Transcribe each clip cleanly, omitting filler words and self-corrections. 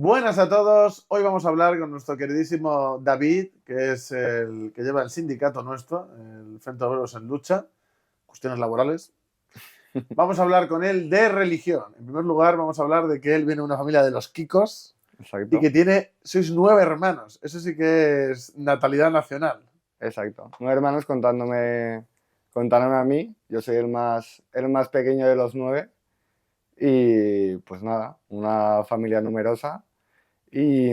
Buenas a todos. Hoy vamos a hablar con nuestro queridísimo David, que es el que lleva el sindicato nuestro, el Frente de Obreros en Lucha, cuestiones laborales. Vamos a hablar con él de religión. En primer lugar, vamos a hablar de que él viene de una familia de los Kikos y Exacto, que sois 9 hermanos. Eso sí que es natalidad nacional. exacto. 9 hermanos contándome a mí. Yo soy el más pequeño de los 9. Y pues nada, una familia numerosa. Y,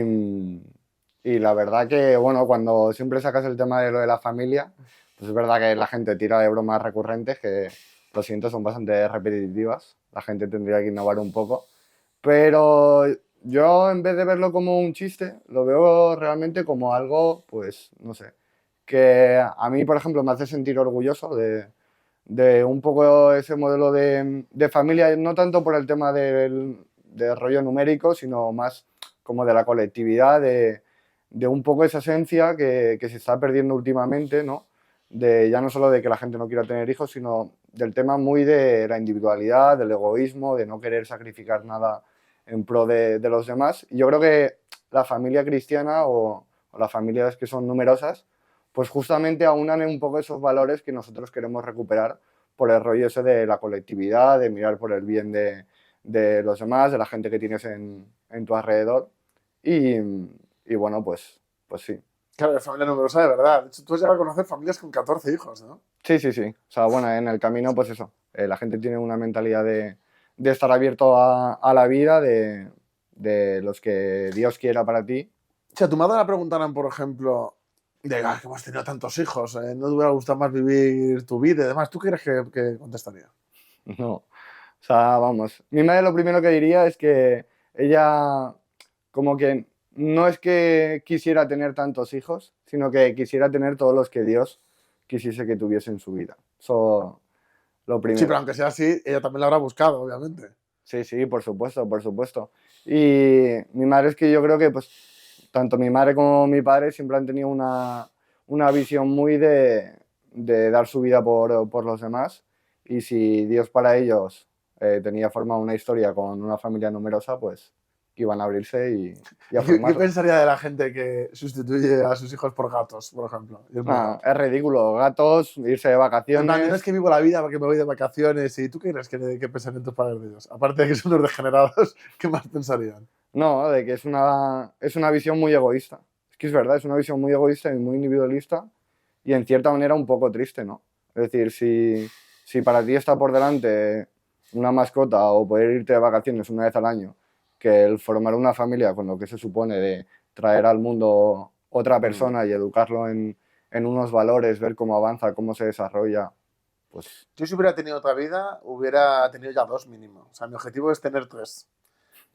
y la verdad que, bueno, cuando siempre sacas el tema de lo de la familia, pues es verdad que la gente tira de bromas recurrentes que, lo siento, son bastante repetitivas. La gente tendría que innovar un poco. Pero yo, en vez de verlo como un chiste, lo veo realmente como algo, pues, no sé, que a mí, por ejemplo, me hace sentir orgulloso de un poco ese modelo de familia, no tanto por el tema del rollo numérico, sino más como de la colectividad, de un poco esa esencia que se está perdiendo últimamente, ¿no? De ya no solo de que la gente no quiera tener hijos, sino del tema muy de la individualidad, del egoísmo, de no querer sacrificar nada en pro de los demás. Y yo creo que la familia cristiana o las familias que son numerosas, pues justamente aunan un poco esos valores que nosotros queremos recuperar por el rollo ese de la colectividad, de mirar por el bien de los demás, de la gente que tienes en tu alrededor. Y bueno, pues sí. Claro, de familia numerosa de verdad. De hecho, tú has llegado a conocer familias con 14 hijos, ¿no? Sí, sí, sí. O sea, bueno, en el camino, pues eso. La gente tiene una mentalidad de estar abierto a la vida, de los que Dios quiera para ti. Si a tu madre la preguntaran, por ejemplo, que hemos tenido tantos hijos, ¿no te hubiera gustado más vivir tu vida y demás? ¿Tú qué crees que contestaría? No. O sea, vamos. Mi madre lo primero que diría es que ella, como que no es que quisiera tener tantos hijos, sino que quisiera tener todos los que Dios quisiese que tuviese en su vida. Eso lo Sí, pero primero. aunque sea así, ella también la habrá buscado, obviamente. Sí, sí, por supuesto, por supuesto. Y mi madre es que yo creo que pues tanto mi madre como mi padre siempre han tenido una visión muy de dar su vida por los demás. Y si Dios para ellos tenía formado una historia con una familia numerosa, pues que iban a abrirse y a ¿Y qué formarla. pensaría de la gente que sustituye a sus hijos por gatos, por ejemplo? Y es muy Nada, gato. es ridículo. Gatos, irse de En plan, no es vacaciones. que vivo la vida porque me voy de vacaciones. ¿Y tú qué crees que pensarían tus padres de ellos? Aparte de que son unos degenerados, ¿qué más pensarían? No, de que es una visión muy egoísta. Es que es verdad, es una visión muy egoísta y muy individualista y en cierta manera un poco triste, ¿no? Es decir, si para ti está por delante una mascota o poder irte de vacaciones una vez al año, que el formar una familia con lo que se supone de traer al mundo otra Mm. persona y educarlo en unos valores, ver cómo avanza, cómo se desarrolla, pues Yo si hubiera tenido otra vida, hubiera tenido ya dos mínimo. O sea, mi objetivo es tener tres.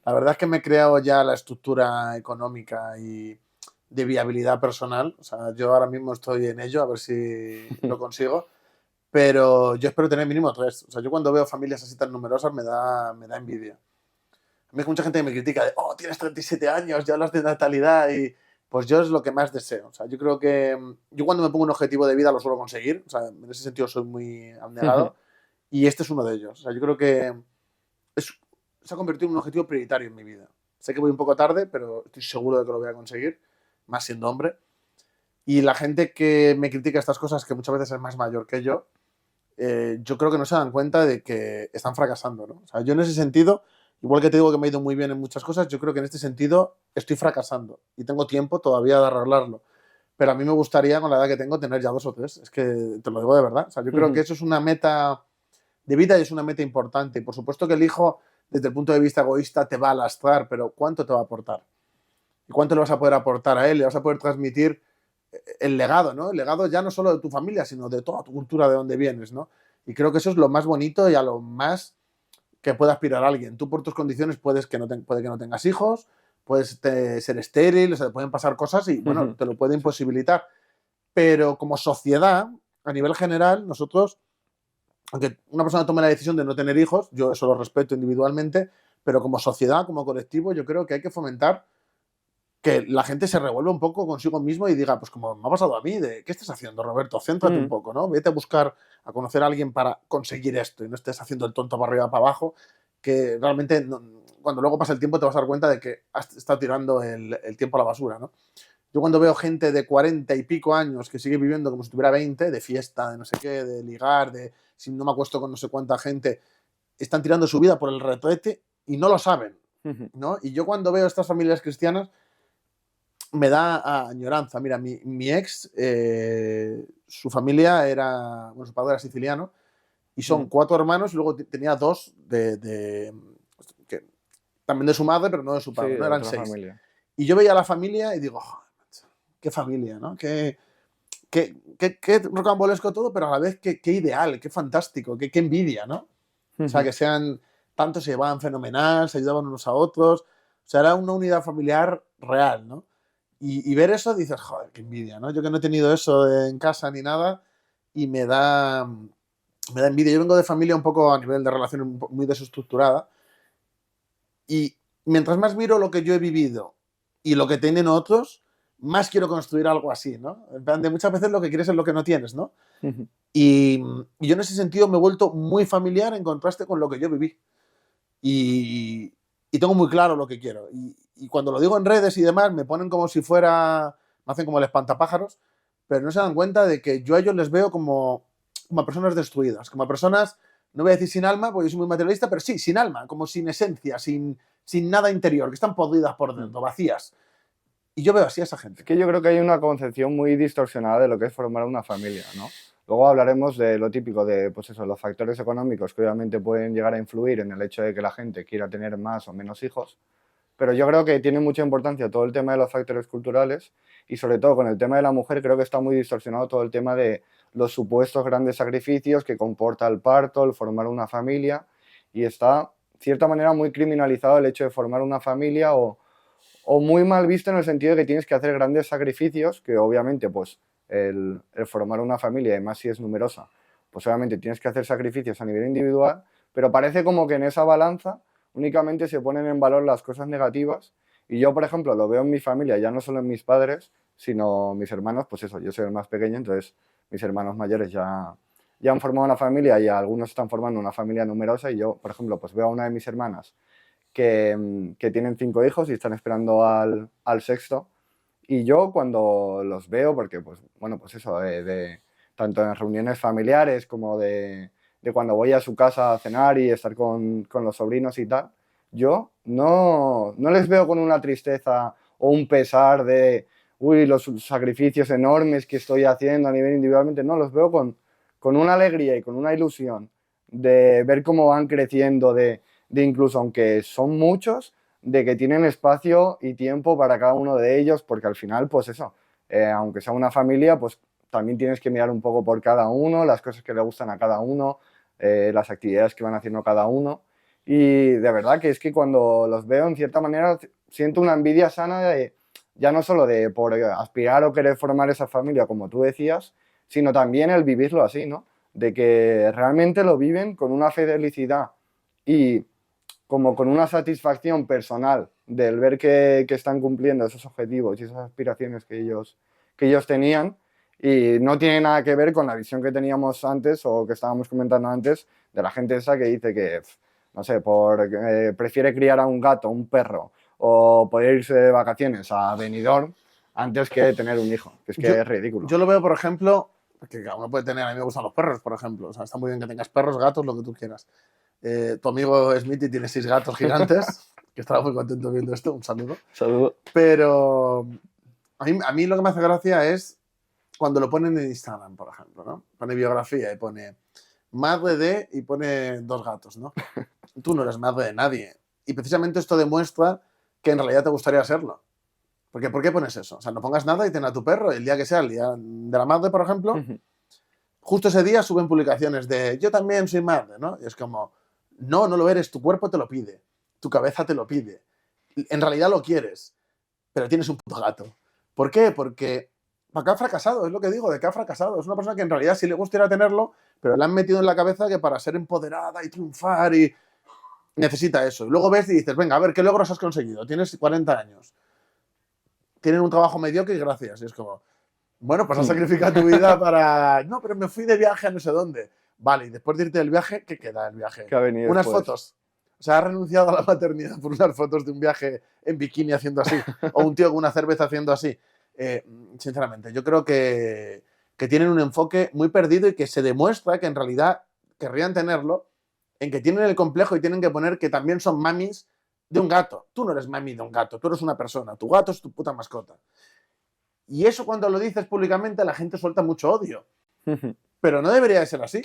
La verdad es que me he creado ya la estructura económica y de viabilidad personal. O sea, yo ahora mismo estoy en ello, a ver si lo consigo. Pero yo espero tener mínimo tres. O sea, yo cuando veo familias así tan numerosas me da envidia. A mí hay mucha gente que me critica de, oh, tienes 37 años, ya hablas de natalidad y pues yo es lo que más deseo. O sea, yo creo que yo cuando me pongo un objetivo de vida lo suelo conseguir. O sea, en ese sentido soy muy abnegado y este es uno de ellos. O sea, yo creo que es- se ha convertido en un objetivo prioritario en mi vida. Sé que voy un poco tarde, pero estoy seguro de que lo voy a conseguir, más siendo hombre. Y la gente que me critica estas cosas, que muchas veces es más mayor que yo creo que no se dan cuenta de que están fracasando, ¿no? O sea, yo en ese sentido, igual que te digo que me ha ido muy bien en muchas cosas, yo creo que en este sentido estoy fracasando y tengo tiempo todavía de arreglarlo. Pero a mí me gustaría, con la edad que tengo, tener ya dos o tres. Es que te lo digo de verdad. O sea, yo creo que eso es una meta de vida y es una meta importante. Y por supuesto que el hijo, desde el punto de vista egoísta, te va a lastrar, pero ¿cuánto te va a aportar? ¿Y cuánto le vas a poder aportar a él? Le vas a poder transmitir el legado, ¿no? El legado ya no solo de tu familia, sino de toda tu cultura de donde vienes, ¿no? Y creo que eso es lo más bonito y a lo más que puede aspirar alguien. Tú por tus condiciones puede que no tengas hijos, puedes ser estéril, o sea, te pueden pasar cosas y, bueno, te lo puede imposibilitar. Pero como sociedad, a nivel general, nosotros, aunque una persona tome la decisión de no tener hijos, yo eso lo respeto individualmente, pero como sociedad, como colectivo, yo creo que hay que fomentar que la gente se revuelva un poco consigo mismo y diga, pues como me ha pasado a mí, de ¿qué estás haciendo, Roberto? Céntrate un poco, ¿no? Vete a buscar, a conocer a alguien para conseguir esto y no estés haciendo el tonto para arriba para abajo. que realmente cuando luego pasa el tiempo te vas a dar cuenta de que has estado tirando el tiempo a la basura, ¿no? Yo cuando veo gente de 40 y pico años que sigue viviendo como si tuviera 20, de fiesta, de no sé qué, de ligar, de si no me acuesto con no sé cuánta gente, están tirando su vida por el retrete y no lo saben, ¿no? Y yo cuando veo estas familias cristianas me da añoranza. Mira, mi ex, su familia era, bueno, su padre era siciliano y son 4 hermanos y luego tenía 2 que, también de su madre, pero no de su Sí, padre, de ¿no? Eran otra 6. familia. Y yo veía a la familia y digo, "Joder, macho, qué familia, ¿no? Qué rocambolesco todo, pero a la vez qué ideal, qué fantástico, qué envidia, ¿no? O sea, que sean tantos, se llevaban fenomenal, se ayudaban unos a otros. O sea, era una unidad familiar real, ¿no? Y ver eso dices, joder, qué envidia, ¿no? Yo que no he tenido eso en casa ni nada y me da envidia. Yo vengo de familia un poco a nivel de relación muy desestructurada y mientras más miro lo que yo he vivido y lo que tienen otros, más quiero construir algo así, ¿no? En plan de muchas veces lo que quieres es lo que no tienes, ¿no? Y yo en ese sentido me he vuelto muy familiar en contraste con lo que yo viví. Y tengo muy claro lo que quiero. Y cuando lo digo en redes y demás, me ponen como si fuera, me hacen como el espantapájaros, pero no se dan cuenta de que yo a ellos les veo como a personas destruidas, como a personas, no voy a decir sin alma, porque yo soy muy materialista, pero sí, sin alma, como sin esencia, sin nada interior, que están podridas por dentro, vacías. Y yo veo así a esa Es gente. que yo creo que hay una concepción muy distorsionada de lo que es formar una familia, ¿no? Luego hablaremos de lo típico de, pues eso, los factores económicos que obviamente pueden llegar a influir en el hecho de que la gente quiera tener más o menos hijos, pero yo creo que tiene mucha importancia todo el tema de los factores culturales y sobre todo con el tema de la mujer creo que está muy distorsionado todo el tema de los supuestos grandes sacrificios que comporta el parto, el formar una familia y está, de cierta manera, muy criminalizado el hecho de formar una familia o muy mal visto en el sentido de que tienes que hacer grandes sacrificios, que obviamente pues el formar una familia, además si es numerosa, pues obviamente tienes que hacer sacrificios a nivel individual, pero parece como que en esa balanza únicamente se ponen en valor las cosas negativas y yo, por ejemplo, lo veo en mi familia, ya no solo en mis padres, sino mis hermanos, pues eso, yo soy el más pequeño, entonces mis hermanos mayores ya han formado una familia y algunos están formando una familia numerosa y yo, por ejemplo, pues veo a una de mis hermanas que tienen 5 hijos y están esperando al sexto. Y yo cuando los veo, porque pues bueno, pues eso, tanto en reuniones familiares como de cuando voy a su casa a cenar y estar con los sobrinos y tal, yo no les veo con una tristeza o un pesar de, uy, los sacrificios enormes que estoy haciendo a nivel individualmente, no, los veo con una alegría y con una ilusión de ver cómo van creciendo, de incluso aunque son muchos, de que tienen espacio y tiempo para cada uno de ellos, porque al final, pues eso, aunque sea una familia, pues también tienes que mirar un poco por cada uno, las cosas que le gustan a cada uno, las actividades que van haciendo cada uno. Y de verdad que es que cuando los veo, en cierta manera, siento una envidia sana de, ya no solo de por aspirar o querer formar esa familia, como tú decías, sino también el vivirlo así, ¿no? De que realmente lo viven con una felicidad y como con una satisfacción personal del ver que están cumpliendo esos objetivos y esas aspiraciones que ellos tenían y no tiene nada que ver con la visión que teníamos antes o que estábamos comentando antes de la gente esa que dice que, no sé, prefiere criar a un gato, un perro o poder irse de vacaciones a Benidorm antes que tener un hijo, que es que es ridículo. Yo lo veo, por ejemplo, que cada uno puede tener, a mí me gustan los perros, por ejemplo. O sea, está muy bien que tengas perros, gatos, lo que tú quieras. Tu amigo Smithy tiene 6 gatos gigantes, que estará muy contento viendo esto, un saludo. Saludo. Pero a mí lo que me hace gracia es cuando lo ponen en Instagram, por ejemplo, ¿no? Pone biografía y pone madre de y pone 2 gatos, ¿no? Tú no eres madre de nadie. Y precisamente esto demuestra que en realidad te gustaría serlo. Porque ¿por qué pones eso? O sea, no pongas nada y ten a tu perro. El día que sea el día de la madre, por ejemplo, justo ese día suben publicaciones de yo también soy madre, ¿no? Y es como, no lo eres, tu cuerpo te lo pide, tu cabeza te lo pide. En realidad lo quieres, pero tienes un puto gato. ¿Por qué? Porque ha fracasado, es lo que digo, de que ha fracasado. Es una persona que en realidad sí le gustaría tenerlo, pero le han metido en la cabeza que para ser empoderada y triunfar y necesita eso. Y luego ves y dices, venga, a ver, ¿qué logros has conseguido? Tienes 40 años. Tienen un trabajo mediocre y gracias. Y es como, bueno, pues has sacrificado tu vida para... No, pero me fui de viaje a no sé dónde. Vale, y después de irte del viaje, ¿qué queda del viaje? ¿Qué ha venido Unas después? fotos. O sea, ha renunciado a la maternidad por unas fotos de un viaje en bikini haciendo así, o un tío con una cerveza haciendo así. Sinceramente, yo creo que tienen un enfoque muy perdido y que se demuestra que en realidad querrían tenerlo, en que tienen el complejo y tienen que poner que también son mamis de un gato. Tú no eres mami de un gato, tú eres una persona, tu gato es tu puta mascota. Y eso cuando lo dices públicamente la gente suelta mucho odio. Pero no debería de ser así.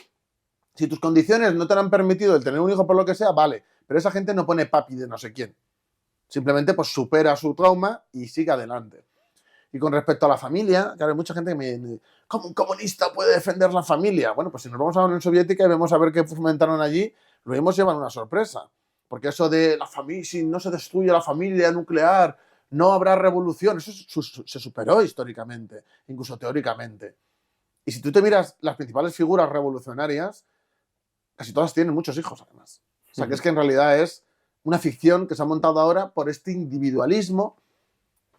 Si tus condiciones no te han permitido el tener un hijo por lo que sea, vale. Pero esa gente no pone papi de no sé quién. Simplemente pues supera su trauma y sigue adelante. Y con respecto a la familia, claro, hay mucha gente que me dice, ¿cómo un comunista puede defender la familia? Bueno, pues si nos vamos a la Unión Soviética y vemos a ver qué fomentaron allí, lo hemos llevado una sorpresa. Porque eso de la familia, si no se destruye la familia nuclear, no habrá revolución. Eso se superó históricamente, incluso teóricamente. Y si tú te miras las principales figuras revolucionarias, casi todas tienen muchos hijos, además. O sea, que es que en realidad es una ficción que se ha montado ahora por este individualismo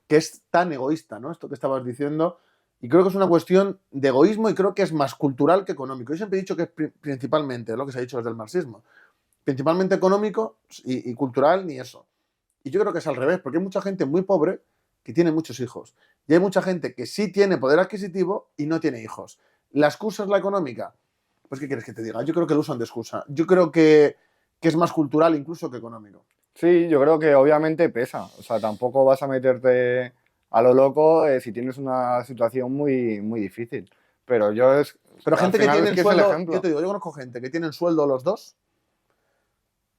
que es tan egoísta, ¿no? Esto que estabas diciendo. Y creo que es una cuestión de egoísmo y creo que es más cultural que económico. Yo siempre he dicho que es principalmente, lo que se ha dicho desde el marxismo, principalmente económico y cultural, ni eso. Y yo creo que es al revés, porque hay mucha gente muy pobre que tiene muchos hijos. Y hay mucha gente que sí tiene poder adquisitivo y no tiene hijos. ¿La excusa es la económica? Pues, ¿qué quieres que te diga? Yo creo que lo usan de excusa. Yo creo que es más cultural incluso que económico. Sí, yo creo que obviamente pesa. O sea, tampoco vas a meterte a lo loco si tienes una situación muy, muy difícil. Pero yo es. Pero Al gente que final tiene es que es el sueldo, ejemplo. yo te digo, yo conozco gente que tienen sueldo los dos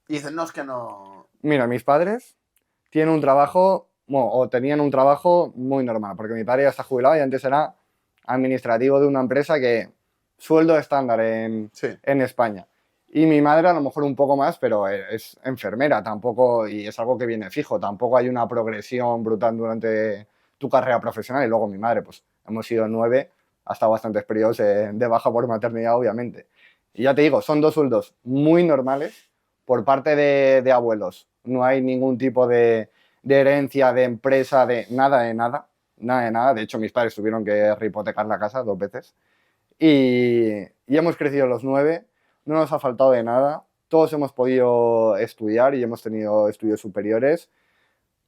y dicen, no, es que no. Mira, mis padres tienen un trabajo, bueno, o tenían un trabajo muy normal, porque mi padre ya está jubilado y antes era administrativo de una empresa que sueldo estándar Sí. en España. Y mi madre a lo mejor un poco más, pero es enfermera tampoco, y es algo que viene fijo, tampoco hay una progresión brutal durante tu carrera profesional. Y luego mi madre, pues hemos sido 9, ha estado bastantes periodos de baja por maternidad, obviamente. Y ya te digo, son dos sueldos muy normales por parte de abuelos. No hay ningún tipo de herencia, de empresa, de nada, de nada. Nada de nada. De hecho, mis padres tuvieron que rehipotecar la casa 2 veces. Y hemos crecido los 9, no nos ha faltado de nada, todos hemos podido estudiar y hemos tenido estudios superiores.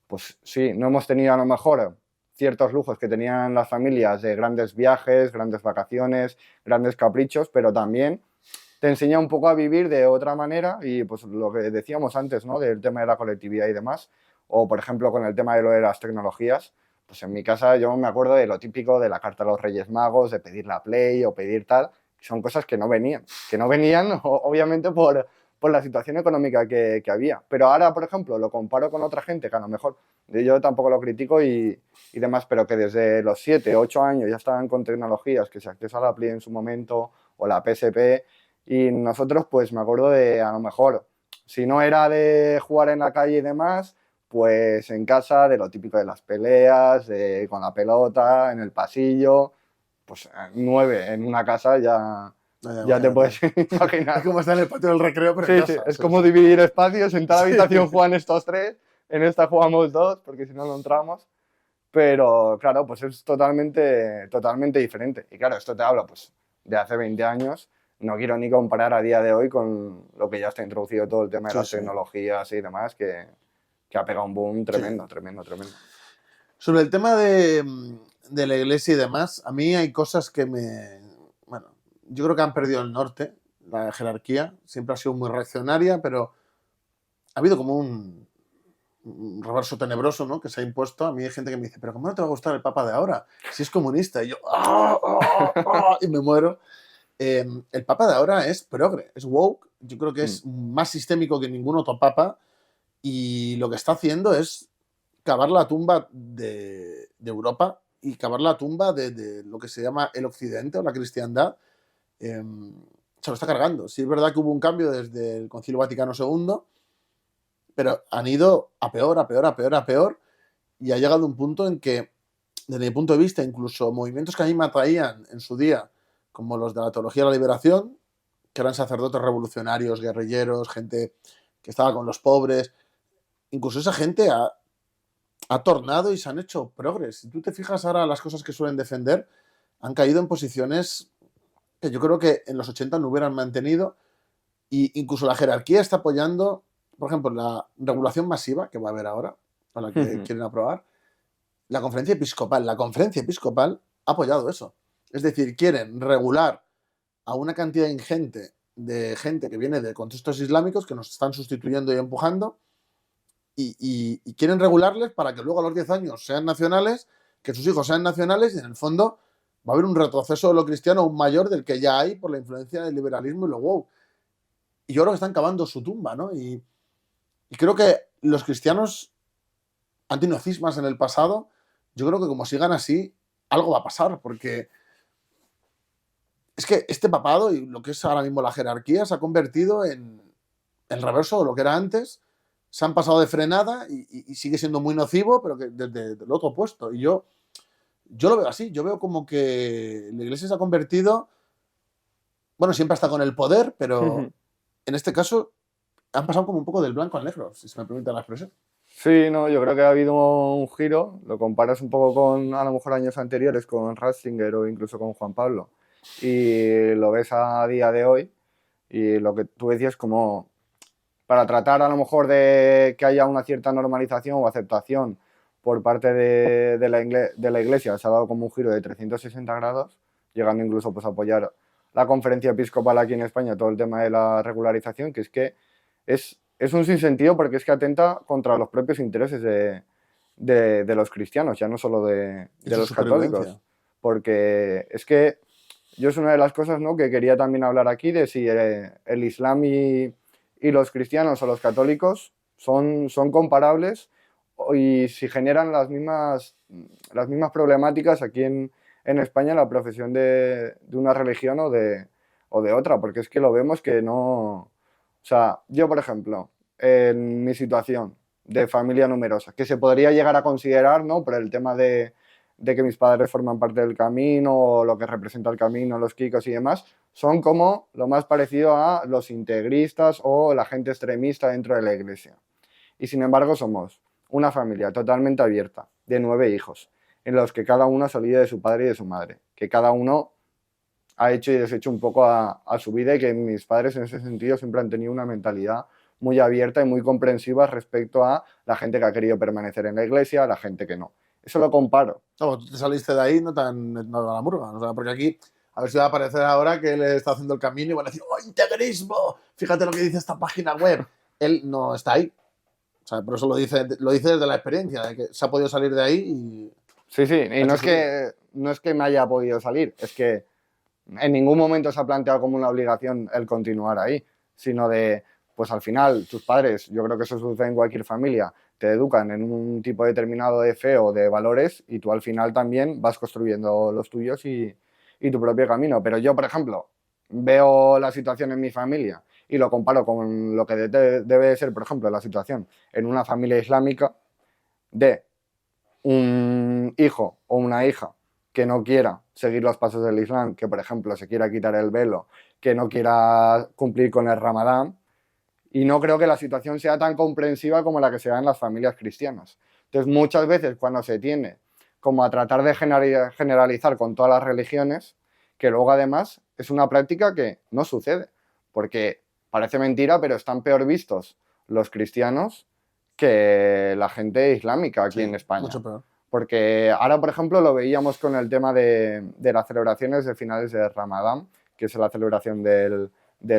Pues sí, no hemos tenido a lo mejor ciertos lujos que tenían las familias de grandes viajes, grandes vacaciones, grandes caprichos, pero también te enseña un poco a vivir de otra manera y pues lo que decíamos antes, ¿no? Del tema de la colectividad y demás, o por ejemplo con el tema de lo de las tecnologías. Pues en mi casa yo me acuerdo de lo típico de la carta a los Reyes Magos, de pedir la Play o pedir tal, son cosas que no venían obviamente por la situación económica que había. Pero ahora, por ejemplo, lo comparo con otra gente que a lo mejor, yo tampoco lo critico y demás, pero que desde los 7, 8 años ya estaban con tecnologías, que se accesa a la Play en su momento o la PSP, y nosotros pues me acuerdo de a lo mejor, si no era de jugar en la calle y demás, pues en casa, de lo típico de las peleas, con la pelota, en el pasillo, pues 9 en una casa ya te puedes imaginar. Es como estar en el patio del recreo, pero Sí, en sí, casa. es como dividir espacios, en cada habitación juegan estos 3, en esta jugamos 2, porque si no, no entramos. Pero claro, pues es totalmente diferente. Y claro, esto te hablo pues de hace 20 años, no quiero ni comparar a día de hoy con lo que ya está introducido todo el tema de las tecnologías y demás, que ha pegado un boom tremendo. Sobre el tema de la iglesia y demás, a mí hay cosas que bueno, yo creo que han perdido el norte, la jerarquía, siempre ha sido muy reaccionaria, pero ha habido como un reverso tenebroso, ¿no? Que se ha impuesto. A mí hay gente que me dice, pero ¿cómo no te va a gustar el Papa de ahora? Si es comunista. Y yo, y me muero. El Papa de ahora es progre, es woke. Yo creo que es más sistémico que ningún otro Papa. Y lo que está haciendo es cavar la tumba de Europa y cavar la tumba de lo que se llama el Occidente o la cristiandad. Se lo está cargando. Sí, es verdad que hubo un cambio desde el Concilio Vaticano II, pero han ido a peor, a peor, a peor, a peor, y ha llegado un punto en que, desde mi punto de vista, incluso movimientos que a mí me atraían en su día, como los de la Teología de la Liberación, que eran sacerdotes revolucionarios, guerrilleros, gente que estaba con los pobres, incluso esa gente ha tornado y se han hecho progres. Si tú te fijas ahora las cosas que suelen defender, han caído en posiciones que yo creo que en los 80 no hubieran mantenido, y incluso la jerarquía está apoyando por ejemplo, la regulación masiva que va a haber ahora, o la que quieren aprobar, la conferencia episcopal ha apoyado eso. Es decir, quieren regular a una cantidad ingente de gente que viene de contextos islámicos que nos están sustituyendo y empujando y quieren regularles para que luego a los 10 años sean nacionales, que sus hijos sean nacionales y en el fondo va a haber un retroceso de lo cristiano aún mayor del que ya hay por la influencia del liberalismo y lo wow. Y yo creo que están cavando su tumba, ¿no? Y creo que los cristianos han tenido cismas en el pasado. Yo creo que como sigan así, algo va a pasar, porque es que este papado y lo que es ahora mismo la jerarquía se ha convertido en el reverso de lo que era antes. Se han pasado de frenada y sigue siendo muy nocivo, pero que desde el otro puesto. Y yo lo veo así. Yo veo como que la iglesia se ha convertido, bueno, siempre está con el poder, pero en este caso han pasado como un poco del blanco al negro, si se me permite la expresión. Sí, no, yo creo que ha habido un giro, lo comparas un poco con a lo mejor años anteriores, con Ratzinger o incluso con Juan Pablo, y lo ves a día de hoy, y lo que tú decías como para tratar a lo mejor de que haya una cierta normalización o aceptación por parte de la Iglesia, se ha dado como un giro de 360 grados, llegando incluso pues, a apoyar la conferencia episcopal aquí en España, todo el tema de la regularización, que es un sinsentido porque es que atenta contra los propios intereses de los cristianos, ya no solo de los católicos. Porque es que yo es una de las cosas, ¿no?, que quería también hablar aquí, de si el Islam y los cristianos o los católicos son comparables y si generan las mismas problemáticas aquí en España la profesión de una religión o de otra, porque es que lo vemos que no... O sea, yo, por ejemplo, en mi situación de familia numerosa, que se podría llegar a considerar, ¿no?, por el tema de que mis padres forman parte del camino, o lo que representa el camino, los kikos y demás, son como lo más parecido a los integristas o la gente extremista dentro de la iglesia. Y sin embargo somos una familia totalmente abierta, de 9 hijos, en los que cada uno ha salido de su padre y de su madre, que cada uno ha hecho y deshecho un poco a su vida y que mis padres en ese sentido siempre han tenido una mentalidad muy abierta y muy comprensiva respecto a la gente que ha querido permanecer en la iglesia, a la gente que no. Eso lo comparo. No, tú te saliste de ahí no tan a la murga. O sea, porque aquí, a ver si va a aparecer ahora que él está haciendo el camino y van a decir, ¡oh, integrismo! Fíjate lo que dice esta página web. Él no está ahí. O sea, por eso lo dice desde la experiencia, de que se ha podido salir de ahí y... Sí, y no es que me haya podido salir, es que en ningún momento se ha planteado como una obligación el continuar ahí, sino de, pues al final, tus padres, yo creo que eso sucede en cualquier familia, te educan en un tipo determinado de fe o de valores y tú al final también vas construyendo los tuyos y tu propio camino. Pero yo, por ejemplo, veo la situación en mi familia y lo comparo con lo que debe ser, por ejemplo, la situación en una familia islámica de un hijo o una hija que no quiera seguir los pasos del Islam, que por ejemplo se quiera quitar el velo, que no quiera cumplir con el Ramadán, y no creo que la situación sea tan comprensiva como la que se da en las familias cristianas. Entonces muchas veces cuando se tiende como a tratar de generalizar con todas las religiones, que luego además es una práctica que no sucede, porque parece mentira, pero están peor vistos los cristianos que la gente islámica aquí en España. Mucho peor. Porque ahora, por ejemplo, lo veíamos con el tema de las celebraciones de finales de Ramadán, que es la celebración del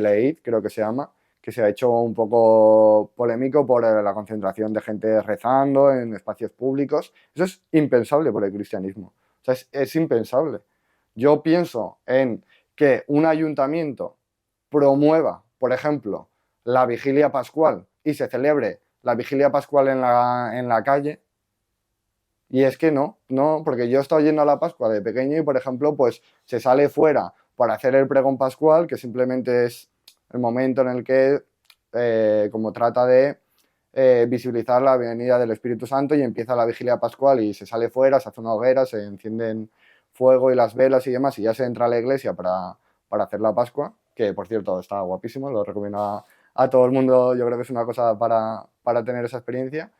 Eid, creo que se llama, que se ha hecho un poco polémico por la concentración de gente rezando en espacios públicos. Eso es impensable por el cristianismo. O sea, es impensable. Yo pienso en que un ayuntamiento promueva, por ejemplo, la vigilia pascual y se celebre la vigilia pascual en la calle. Y es que no, porque yo he estado yendo a la Pascua de pequeño y, por ejemplo, pues se sale fuera para hacer el pregón pascual, que simplemente es el momento en el que, como trata de visibilizar la venida del Espíritu Santo, y empieza la vigilia pascual y se sale fuera, se hace una hoguera, se encienden fuego y las velas y demás, y ya se entra a la iglesia para hacer la Pascua, que por cierto está guapísimo, lo recomiendo a todo el mundo, yo creo que es una cosa para tener esa experiencia.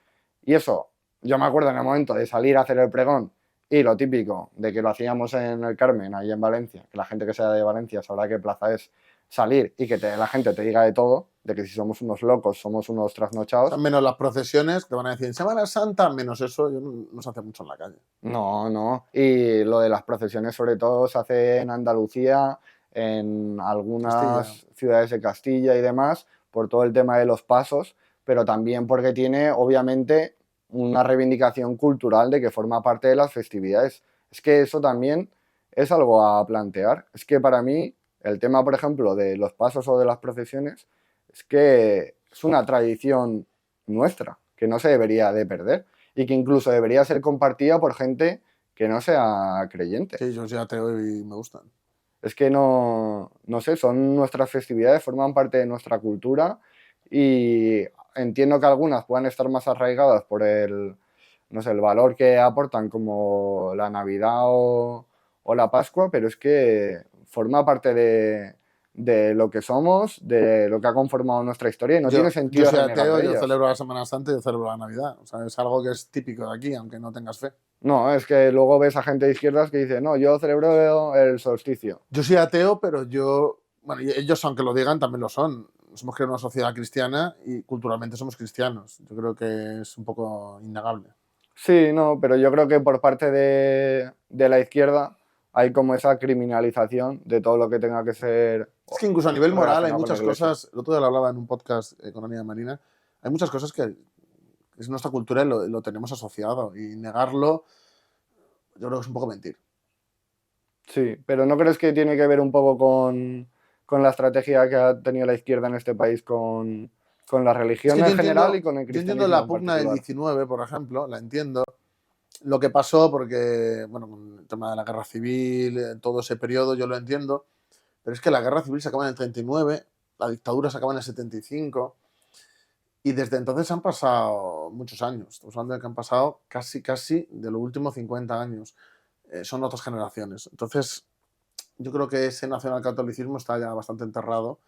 Y eso, yo me acuerdo en el momento de salir a hacer el pregón y lo típico de que lo hacíamos en el Carmen, ahí en Valencia, que la gente que sea de Valencia sabrá qué plaza es, salir y que la gente te diga de todo, de que si somos unos locos, somos unos O trasnochados. sea, menos las procesiones, que te van a decir en Semana Santa, menos eso, no se hace mucho en la calle. No, no. Y lo de las procesiones sobre todo se hace en Andalucía, en Castilla. algunas ciudades de Castilla y demás, por todo el tema de los pasos, pero también porque tiene obviamente una reivindicación cultural de que forma parte de las festividades. Es que eso también es algo a plantear. Es que para mí el tema, por ejemplo, de los pasos o de las procesiones, es que es una tradición nuestra, que no se debería de perder y que incluso debería ser compartida por gente que no sea creyente. Sí, yo soy ateo y me gustan. Es que no sé, son nuestras festividades, forman parte de nuestra cultura y entiendo que algunas puedan estar más arraigadas por no sé, el valor que aportan como la Navidad o la Pascua, pero es que forma parte de lo que somos, de lo que ha conformado nuestra historia y no tiene Yo sentido soy renegar ateo, de yo ellas. celebro la Semana Santa y yo celebro la Navidad. O sea, es algo que es típico de aquí, aunque no tengas fe. No, es que luego ves a gente de izquierdas que dice, no, yo celebro el solsticio. Yo soy ateo, pero bueno, y ellos, aunque lo digan, también lo son. Somos creado en una sociedad cristiana y culturalmente somos cristianos. Yo creo que es un poco innegable. Sí, no, pero yo creo que por parte de la izquierda hay como esa criminalización de todo lo que tenga que ser Es que incluso a nivel moral hay relacionado con la muchas iglesia. cosas. El otro día lo hablaba en un podcast con Ania Marina. Hay muchas cosas que es nuestra cultura y lo tenemos asociado. Y negarlo, yo creo que es un poco mentir. Sí, pero ¿no crees que tiene que ver un poco con la estrategia que ha tenido la izquierda en este país con la Es religión que en general y con el yo entiendo cristianismo la en pugna del particular? 19, por ejemplo, la entiendo. Lo que pasó, porque, bueno, con el tema de la guerra civil, todo ese periodo, yo lo entiendo. Pero es que la guerra civil se acaba en el 39, la dictadura se acaba en el 75, y desde entonces han pasado muchos años. Estamos hablando de que han pasado casi de los últimos 50 años. Son otras generaciones. Entonces, yo creo que ese nacionalcatolicismo está ya bastante enterrado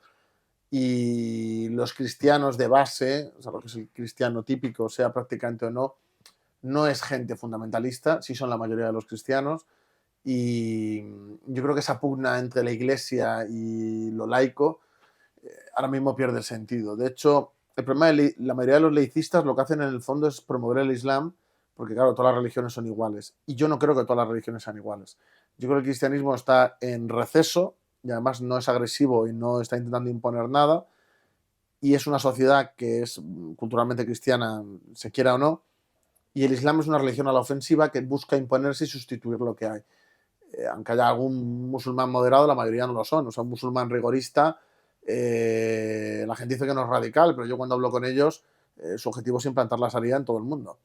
y los cristianos de base, o sea, lo que es el cristiano típico, sea practicante o no, no es gente fundamentalista, sí son la mayoría de los cristianos, y yo creo que esa pugna entre la iglesia y lo laico ahora mismo pierde el sentido. De hecho, el problema de la mayoría de los laicistas lo que hacen en el fondo es promover el Islam, porque claro, todas las religiones son iguales. Y yo no creo que todas las religiones sean iguales. Yo creo que el cristianismo está en receso y además no es agresivo y no está intentando imponer nada. Y es una sociedad que es culturalmente cristiana, se quiera o no. Y el Islam es una religión a la ofensiva que busca imponerse y sustituir lo que hay. Aunque haya algún musulmán moderado, la mayoría no lo son. O sea, un musulmán rigorista, la gente dice que no es radical, pero yo cuando hablo con ellos, su objetivo es implantar la Sharia en todo el mundo.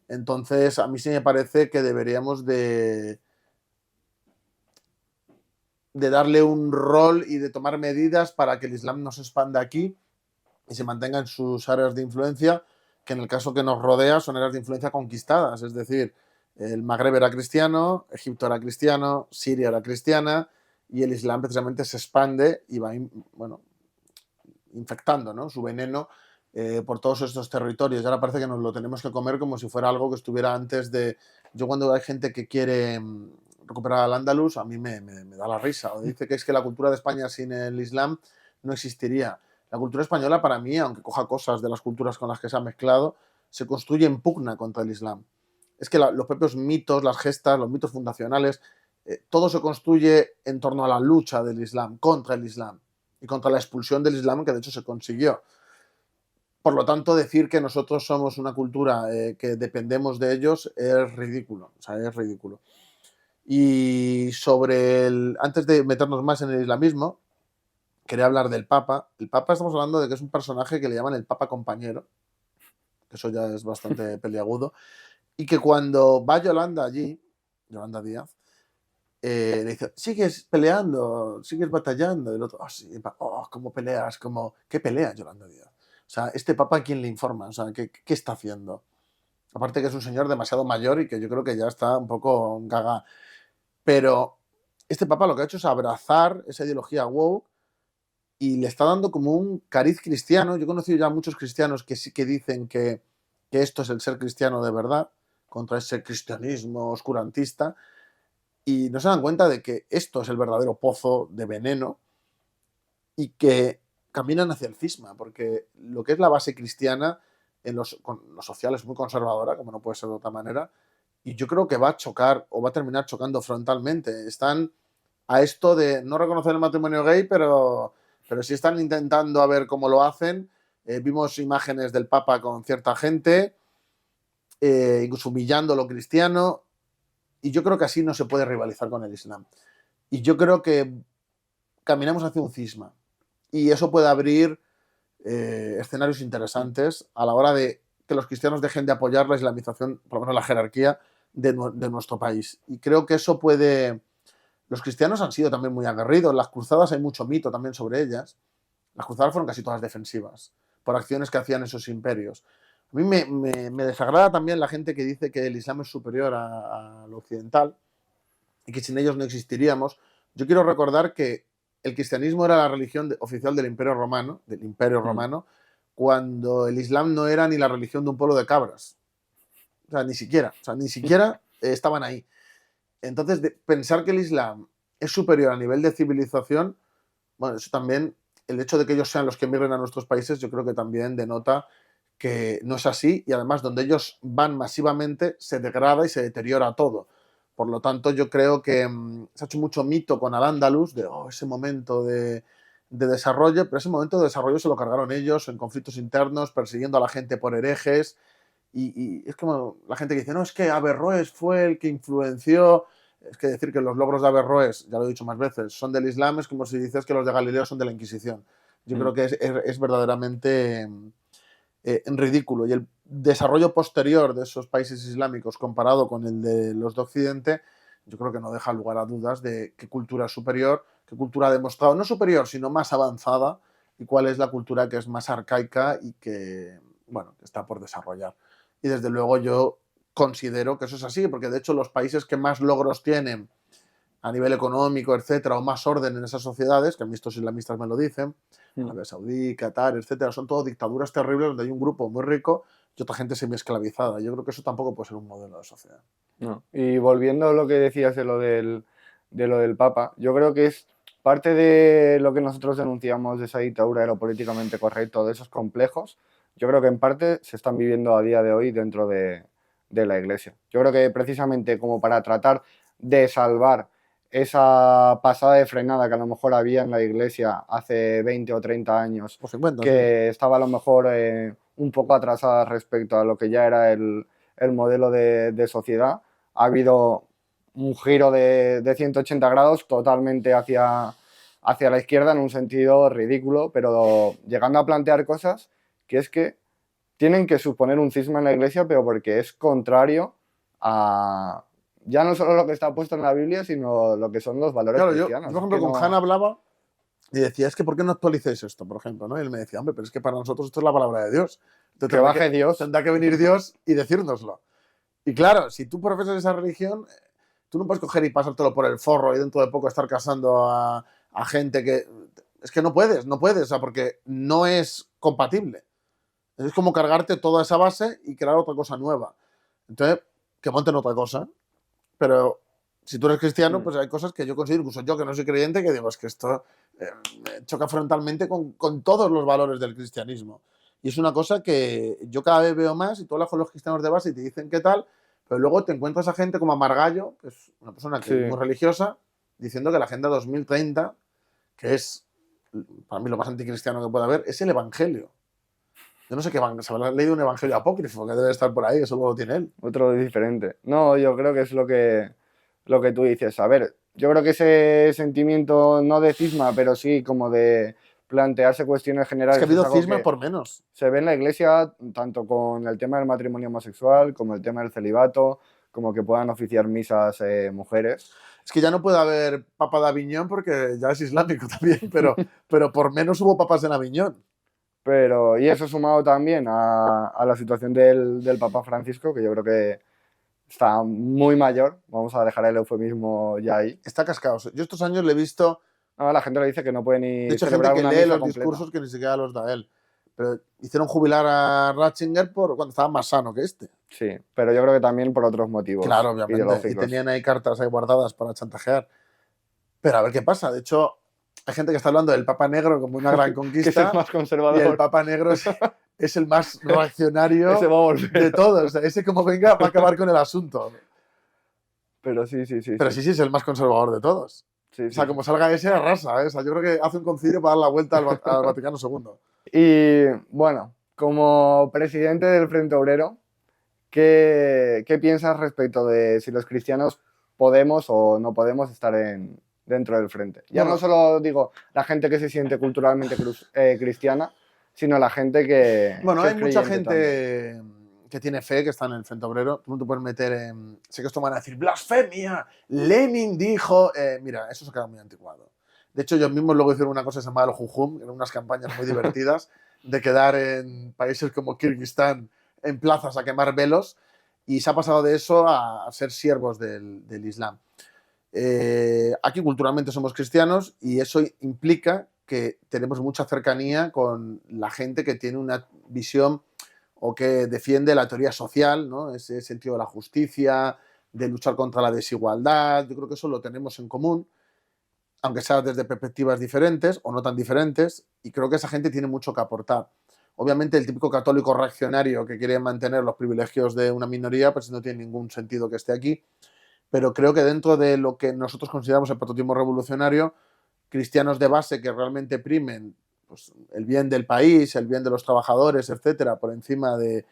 Entonces, a mí sí me parece que deberíamos de darle un rol y de tomar medidas para que el Islam no se expanda aquí y se mantenga en sus áreas de influencia, que en el caso que nos rodea son áreas de influencia conquistadas, es decir, el Magreb era cristiano, Egipto era cristiano, Siria era cristiana, y el Islam precisamente se expande y va, bueno, infectando, ¿no?, su veneno por todos estos territorios. Y ahora parece que nos lo tenemos que comer como si fuera algo que estuviera antes de... Yo cuando hay gente que quiere recuperar al Andalus, a mí me da la risa. O dice que es que la cultura de España sin el Islam no existiría. La cultura española, para mí, aunque coja cosas de las culturas con las que se ha mezclado, se construye en pugna contra el Islam. Es que los propios mitos, las gestas, los mitos fundacionales, todo se construye en torno a la lucha del Islam, contra el Islam y contra la expulsión del Islam, que de hecho se consiguió. Por lo tanto, decir que nosotros somos una cultura que dependemos de ellos es ridículo. O sea, es ridículo. Y antes de meternos más en el islamismo, quería hablar del Papa. El Papa, estamos hablando de que es un personaje que le llaman el Papa compañero, que eso ya es bastante peliagudo, y que cuando va Yolanda allí, Yolanda Díaz, le dice, sigues peleando, sigues batallando. Y el otro, oh, sí, ¿cómo peleas? ¿Qué pelea Yolanda Díaz? O sea, este Papa, ¿quién le informa? O sea, ¿qué está haciendo? Aparte que es un señor demasiado mayor y que yo creo que ya está un poco gaga. Pero este Papa lo que ha hecho es abrazar esa ideología woke y le está dando como un cariz cristiano. Yo he conocido ya muchos cristianos que sí que dicen que esto es el ser cristiano de verdad, contra ese cristianismo, y no se dan cuenta de que esto es el verdadero pozo de veneno y que caminan hacia el cisma, porque lo que es la base cristiana en lo social es muy conservadora, como no puede ser de otra manera, y yo creo que va a chocar o va a terminar chocando frontalmente. Están a esto de no reconocer el matrimonio gay, pero sí están intentando a ver cómo lo hacen. Vimos imágenes del Papa con cierta gente, incluso humillando lo cristiano, y yo creo que así no se puede rivalizar con el Islam. Y yo creo que caminamos hacia un cisma, y eso puede abrir escenarios interesantes a la hora de que los cristianos dejen de apoyar la islamización, por lo menos la jerarquía de nuestro país. Y creo que eso puede... Los cristianos han sido también muy aguerridos. Las cruzadas hay mucho mito también sobre ellas. Las cruzadas fueron casi todas defensivas, por acciones que hacían esos imperios. A mí me desagrada también la gente que dice que el Islam es superior a lo occidental y que sin ellos no existiríamos. Yo quiero recordar que el cristianismo era la religión oficial del Imperio Romano, cuando el Islam no era ni la religión de un pueblo de cabras. O sea, ni siquiera estaban ahí. Entonces, pensar que el Islam es superior a nivel de civilización, bueno, eso también, el hecho de que ellos sean los que emigren a nuestros países, yo creo que también denota que no es así, y además donde ellos van masivamente se degrada y se deteriora todo. Por lo tanto, yo creo que se ha hecho mucho mito con Al-Ándalus de ese momento de desarrollo, pero ese momento de desarrollo se lo cargaron ellos en conflictos internos, persiguiendo a la gente por herejes, y es como la gente que dice, no, es que Averroes fue el que influenció. Es que decir que los logros de Averroes, ya lo he dicho más veces, son del Islam, es como si dices que los de Galileo son de la Inquisición. Yo creo que es verdaderamente ridículo. Y el desarrollo posterior de esos países islámicos comparado con el de los de Occidente, yo creo que no deja lugar a dudas de qué cultura es superior, qué cultura ha demostrado, no superior, sino más avanzada, y cuál es la cultura que es más arcaica y que, bueno, que está por desarrollar. Y desde luego yo considero que eso es así, porque de hecho los países que más logros tienen a nivel económico, etcétera, o más orden en esas sociedades, que a mí estos islamistas me lo dicen, Arabia Saudí, Qatar, etcétera, son todo dictaduras terribles donde hay un grupo muy rico y otra gente semi-esclavizada. Yo creo que eso tampoco puede ser un modelo de sociedad. No. Y volviendo a lo que decías de lo del Papa, yo creo que es parte de lo que nosotros denunciamos de esa dictadura de lo políticamente correcto, de esos complejos, yo creo que en parte se están viviendo a día de hoy dentro de la Iglesia. Yo creo que precisamente como para tratar de salvar esa pasada de frenada que a lo mejor había en la Iglesia hace 20 o 30 años, O 50, que sí. estaba a lo mejor un poco atrasada respecto a lo que ya era el modelo de sociedad, ha habido un giro de 180 grados totalmente hacia la izquierda en un sentido ridículo, pero llegando a plantear cosas que es que tienen que suponer un cisma en la Iglesia, pero porque es contrario a ya no solo lo que está puesto en la Biblia, sino lo que son los valores Claro, cristianos. yo, por ejemplo, con Han hablaba y decía, es que ¿por qué no actualizáis esto, por ejemplo? ¿no? Y él me decía, hombre, pero es que para nosotros esto es la palabra de Dios. Entonces, que baje Dios. tendrá que venir Dios y decírnoslo. Y claro, si tú profesas esa religión, tú no puedes coger y pasártelo por el forro y dentro de poco estar casando a gente que... Es que no puedes, o sea, porque no es compatible. Es como cargarte toda esa base y crear otra cosa nueva. Entonces, que monten otra cosa. Pero si tú eres cristiano, pues hay cosas que yo considero, incluso yo que no soy creyente, que digo, es que esto choca frontalmente con todos los valores del cristianismo. Y es una cosa que yo cada vez veo más, y tú hablas con los cristianos de base y te dicen qué tal, pero luego te encuentras a gente como a Margallo, que es una persona que es muy religiosa, diciendo que la Agenda 2030, que es para mí lo más anticristiano que puede haber, es el Evangelio. Yo no sé qué se habrá leído un Evangelio apócrifo, que debe estar por ahí, eso luego tiene él. Otro diferente. No, yo creo que es lo que tú dices. A ver, yo creo que ese sentimiento, no de cisma, pero sí como de plantearse cuestiones generales. Es que ha habido es algo cisma que por menos. se ve en la Iglesia tanto con el tema del matrimonio homosexual, como el tema del celibato, como que puedan oficiar misas mujeres. Es que ya no puede haber papa de Aviñón porque ya es islámico también, pero por menos hubo papas en Aviñón. Pero, y eso sumado también a la situación del Papa Francisco, que yo creo que está muy mayor, vamos a dejar el eufemismo ya ahí. Está cascado. Yo estos años le he visto... No, la gente le dice que no puede ni de hecho, celebrar gente que una lee misa los completa. discursos que ni siquiera los da él. Pero hicieron jubilar a Ratzinger cuando estaba más sano que este. Sí, pero yo creo que también por otros motivos. Claro, obviamente. Ideológicos. Y tenían ahí cartas ahí guardadas para chantajear. Pero a ver qué pasa. De hecho, hay gente que está hablando del Papa Negro como una gran que es el conquista más y conservador. el Papa Negro es el más reaccionario Ese va a volver. de todos. O sea, ese como venga va a acabar con el asunto. Pero sí. Pero sí es el más conservador de todos. Sí, O sea, sí. como salga ese, arrasa. O sea, yo creo que hace un concilio para dar la vuelta al Vaticano II. Y bueno, como presidente del Frente Obrero, ¿qué piensas respecto de si los cristianos podemos o no podemos estar dentro del Frente? Ya Bueno, no solo digo la gente que se siente culturalmente cristiana, sino la gente bueno, que hay es mucha creyente también. gente que tiene fe, que está en el Frente Obrero. Tú no te puedes meter en... Sé que esto van a decir, ¡blasfemia! Lenin dijo... mira, eso se queda muy anticuado. De hecho, ellos mismos luego hicieron una cosa que se llamaba el Jujum, que eran unas campañas muy divertidas de quedar en países como Kirguistán en plazas a quemar velos, y se ha pasado de eso a ser siervos del Islam. Aquí culturalmente somos cristianos y eso implica que tenemos mucha cercanía con la gente que tiene una visión o que defiende la teoría social, ¿no? Ese sentido de la justicia, de luchar contra la desigualdad. Yo creo que eso lo tenemos en común, aunque sea desde perspectivas diferentes o no tan diferentes, y creo que esa gente tiene mucho que aportar. Obviamente el típico católico reaccionario que quiere mantener los privilegios de una minoría, pues no tiene ningún sentido que esté aquí, pero creo que dentro de lo que nosotros consideramos el patriotismo revolucionario, cristianos de base que realmente primen pues, el bien del país, el bien de los trabajadores, etcétera, por encima de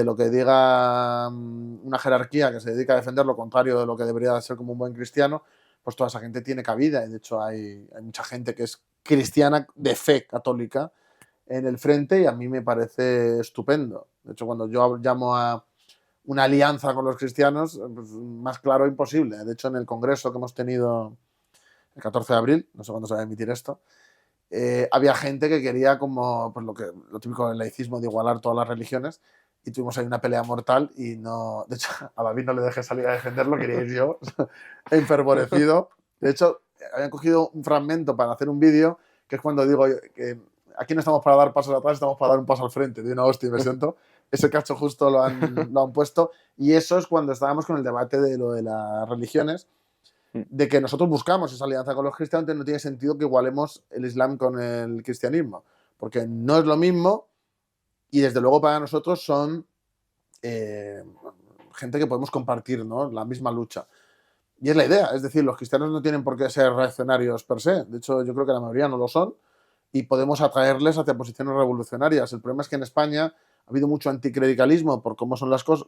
lo que diga una jerarquía que se dedica a defender lo contrario de lo que debería ser como un buen cristiano, pues toda esa gente tiene cabida. Y de hecho hay mucha gente que es cristiana de fe católica en el frente y a mí me parece estupendo. De hecho, cuando yo llamo a una alianza con los cristianos, pues, más claro imposible. De hecho, en el congreso que hemos tenido el 14 de abril, no sé cuándo se va a emitir esto, había gente que quería como pues lo típico del laicismo de igualar todas las religiones, y tuvimos ahí una pelea mortal y no, de hecho a David no le dejé salir a defenderlo, quería ir yo enfervorecido. De hecho, habían cogido un fragmento para hacer un vídeo, que es cuando digo que aquí no estamos para dar pasos atrás, estamos para dar un paso al frente, de una hostia, me siento. Ese cacho justo lo han puesto, y eso es cuando estábamos con el debate de lo de las religiones, de que nosotros buscamos esa alianza con los cristianos. Entonces no tiene sentido que igualemos el Islam con el cristianismo, porque no es lo mismo, y desde luego para nosotros son gente que podemos compartir, ¿no?, la misma lucha. Y es la idea, es decir, los cristianos no tienen por qué ser reaccionarios per se, de hecho yo creo que la mayoría no lo son, y podemos atraerles hacia posiciones revolucionarias. El problema es que en España ha habido mucho anticlericalismo por cómo son las cosas,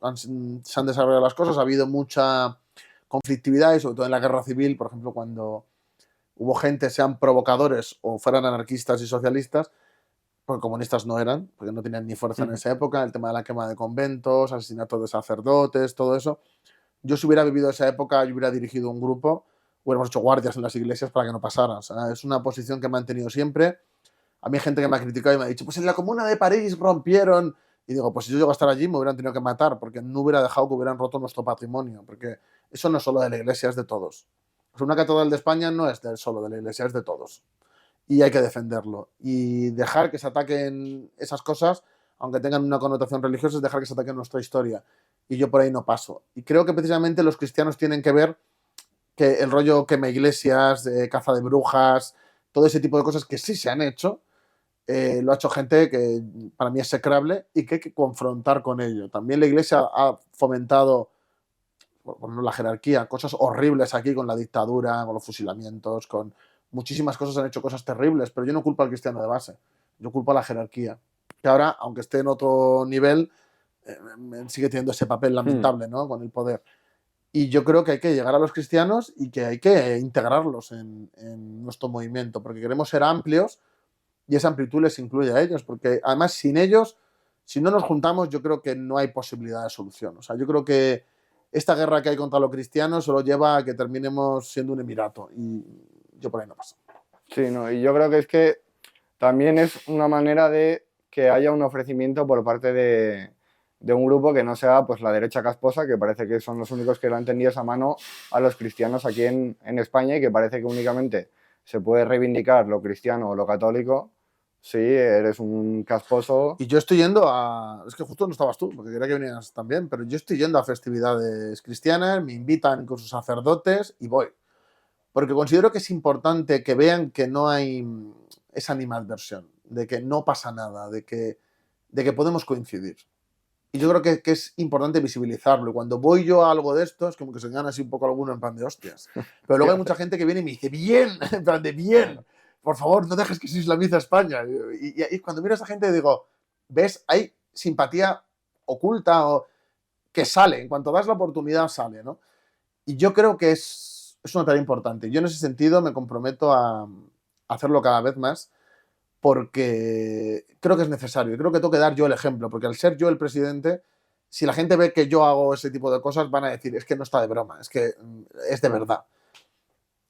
se han desarrollado las cosas, ha habido mucha conflictividad, y sobre todo en la guerra civil, por ejemplo, cuando hubo gente, sean provocadores o fueran anarquistas y socialistas, porque comunistas no eran, porque no tenían ni fuerza en esa época, el tema de la quema de conventos, asesinatos de sacerdotes, todo eso. Yo, si hubiera vivido esa época, yo hubiera dirigido un grupo, hubiéramos hecho guardias en las iglesias para que no pasara. O sea, es una posición que he mantenido siempre. A mí hay gente que me ha criticado y me ha dicho, pues en la Comuna de París rompieron. Y digo, pues si yo llego a estar allí me hubieran tenido que matar, porque no hubiera dejado que hubieran roto nuestro patrimonio, porque eso no es solo de la iglesia, es de todos. Pues una catedral de España no es solo de la iglesia, es de todos. Y hay que defenderlo. Y dejar que se ataquen esas cosas, aunque tengan una connotación religiosa, es dejar que se ataquen nuestra historia. Y yo por ahí no paso. Y creo que precisamente los cristianos tienen que ver que el rollo quema iglesias, caza de brujas, todo ese tipo de cosas que sí se han hecho, lo ha hecho gente que para mí es execrable y que hay que confrontar con ello. También la iglesia ha fomentado, bueno, la jerarquía, cosas horribles aquí con la dictadura, con los fusilamientos, con muchísimas cosas, han hecho cosas terribles, pero yo no culpo al cristiano de base, yo culpo a la jerarquía, que ahora, aunque esté en otro nivel, sigue teniendo ese papel lamentable, ¿no?, con el poder. Y yo creo que hay que llegar a los cristianos y que hay que integrarlos en nuestro movimiento, porque queremos ser amplios y esa amplitud les incluye a ellos, porque además sin ellos, si no nos juntamos, yo creo que no hay posibilidad de solución. O sea, yo creo que esta guerra que hay contra los cristianos solo lleva a que terminemos siendo un emirato, y yo por ahí no paso. Sí, no, y yo creo que es que también es una manera de que haya un ofrecimiento por parte de un grupo que no sea pues la derecha casposa, que parece que son los únicos que le han tendido esa mano a los cristianos aquí en España, y que parece que únicamente se puede reivindicar lo cristiano o lo católico si eres un casposo. Y yo estoy yendo a... Es que justo no estabas tú, porque quería que vinieras también, pero yo estoy yendo a festividades cristianas, me invitan con sus sacerdotes y voy. porque considero que es importante que vean que no hay esa animadversión, de que no pasa nada, de que podemos coincidir. Y yo creo que es importante visibilizarlo. Y cuando voy yo a algo de esto, es como que se gana así un poco alguno en plan de hostias. Pero luego hay mucha gente que viene y me dice, bien, en plan de bien, por favor, no dejes que se islamice España. Y cuando miro a esa gente digo, ¿ves? Hay simpatía oculta o que sale, en cuanto das la oportunidad sale, ¿no? Y yo creo que es una tarea importante. Yo en ese sentido me comprometo a hacerlo cada vez más porque creo que es necesario. Creo que tengo que dar yo el ejemplo, porque al ser yo el presidente, si la gente ve que yo hago ese tipo de cosas, van a decir, es que no está de broma, es que es de verdad.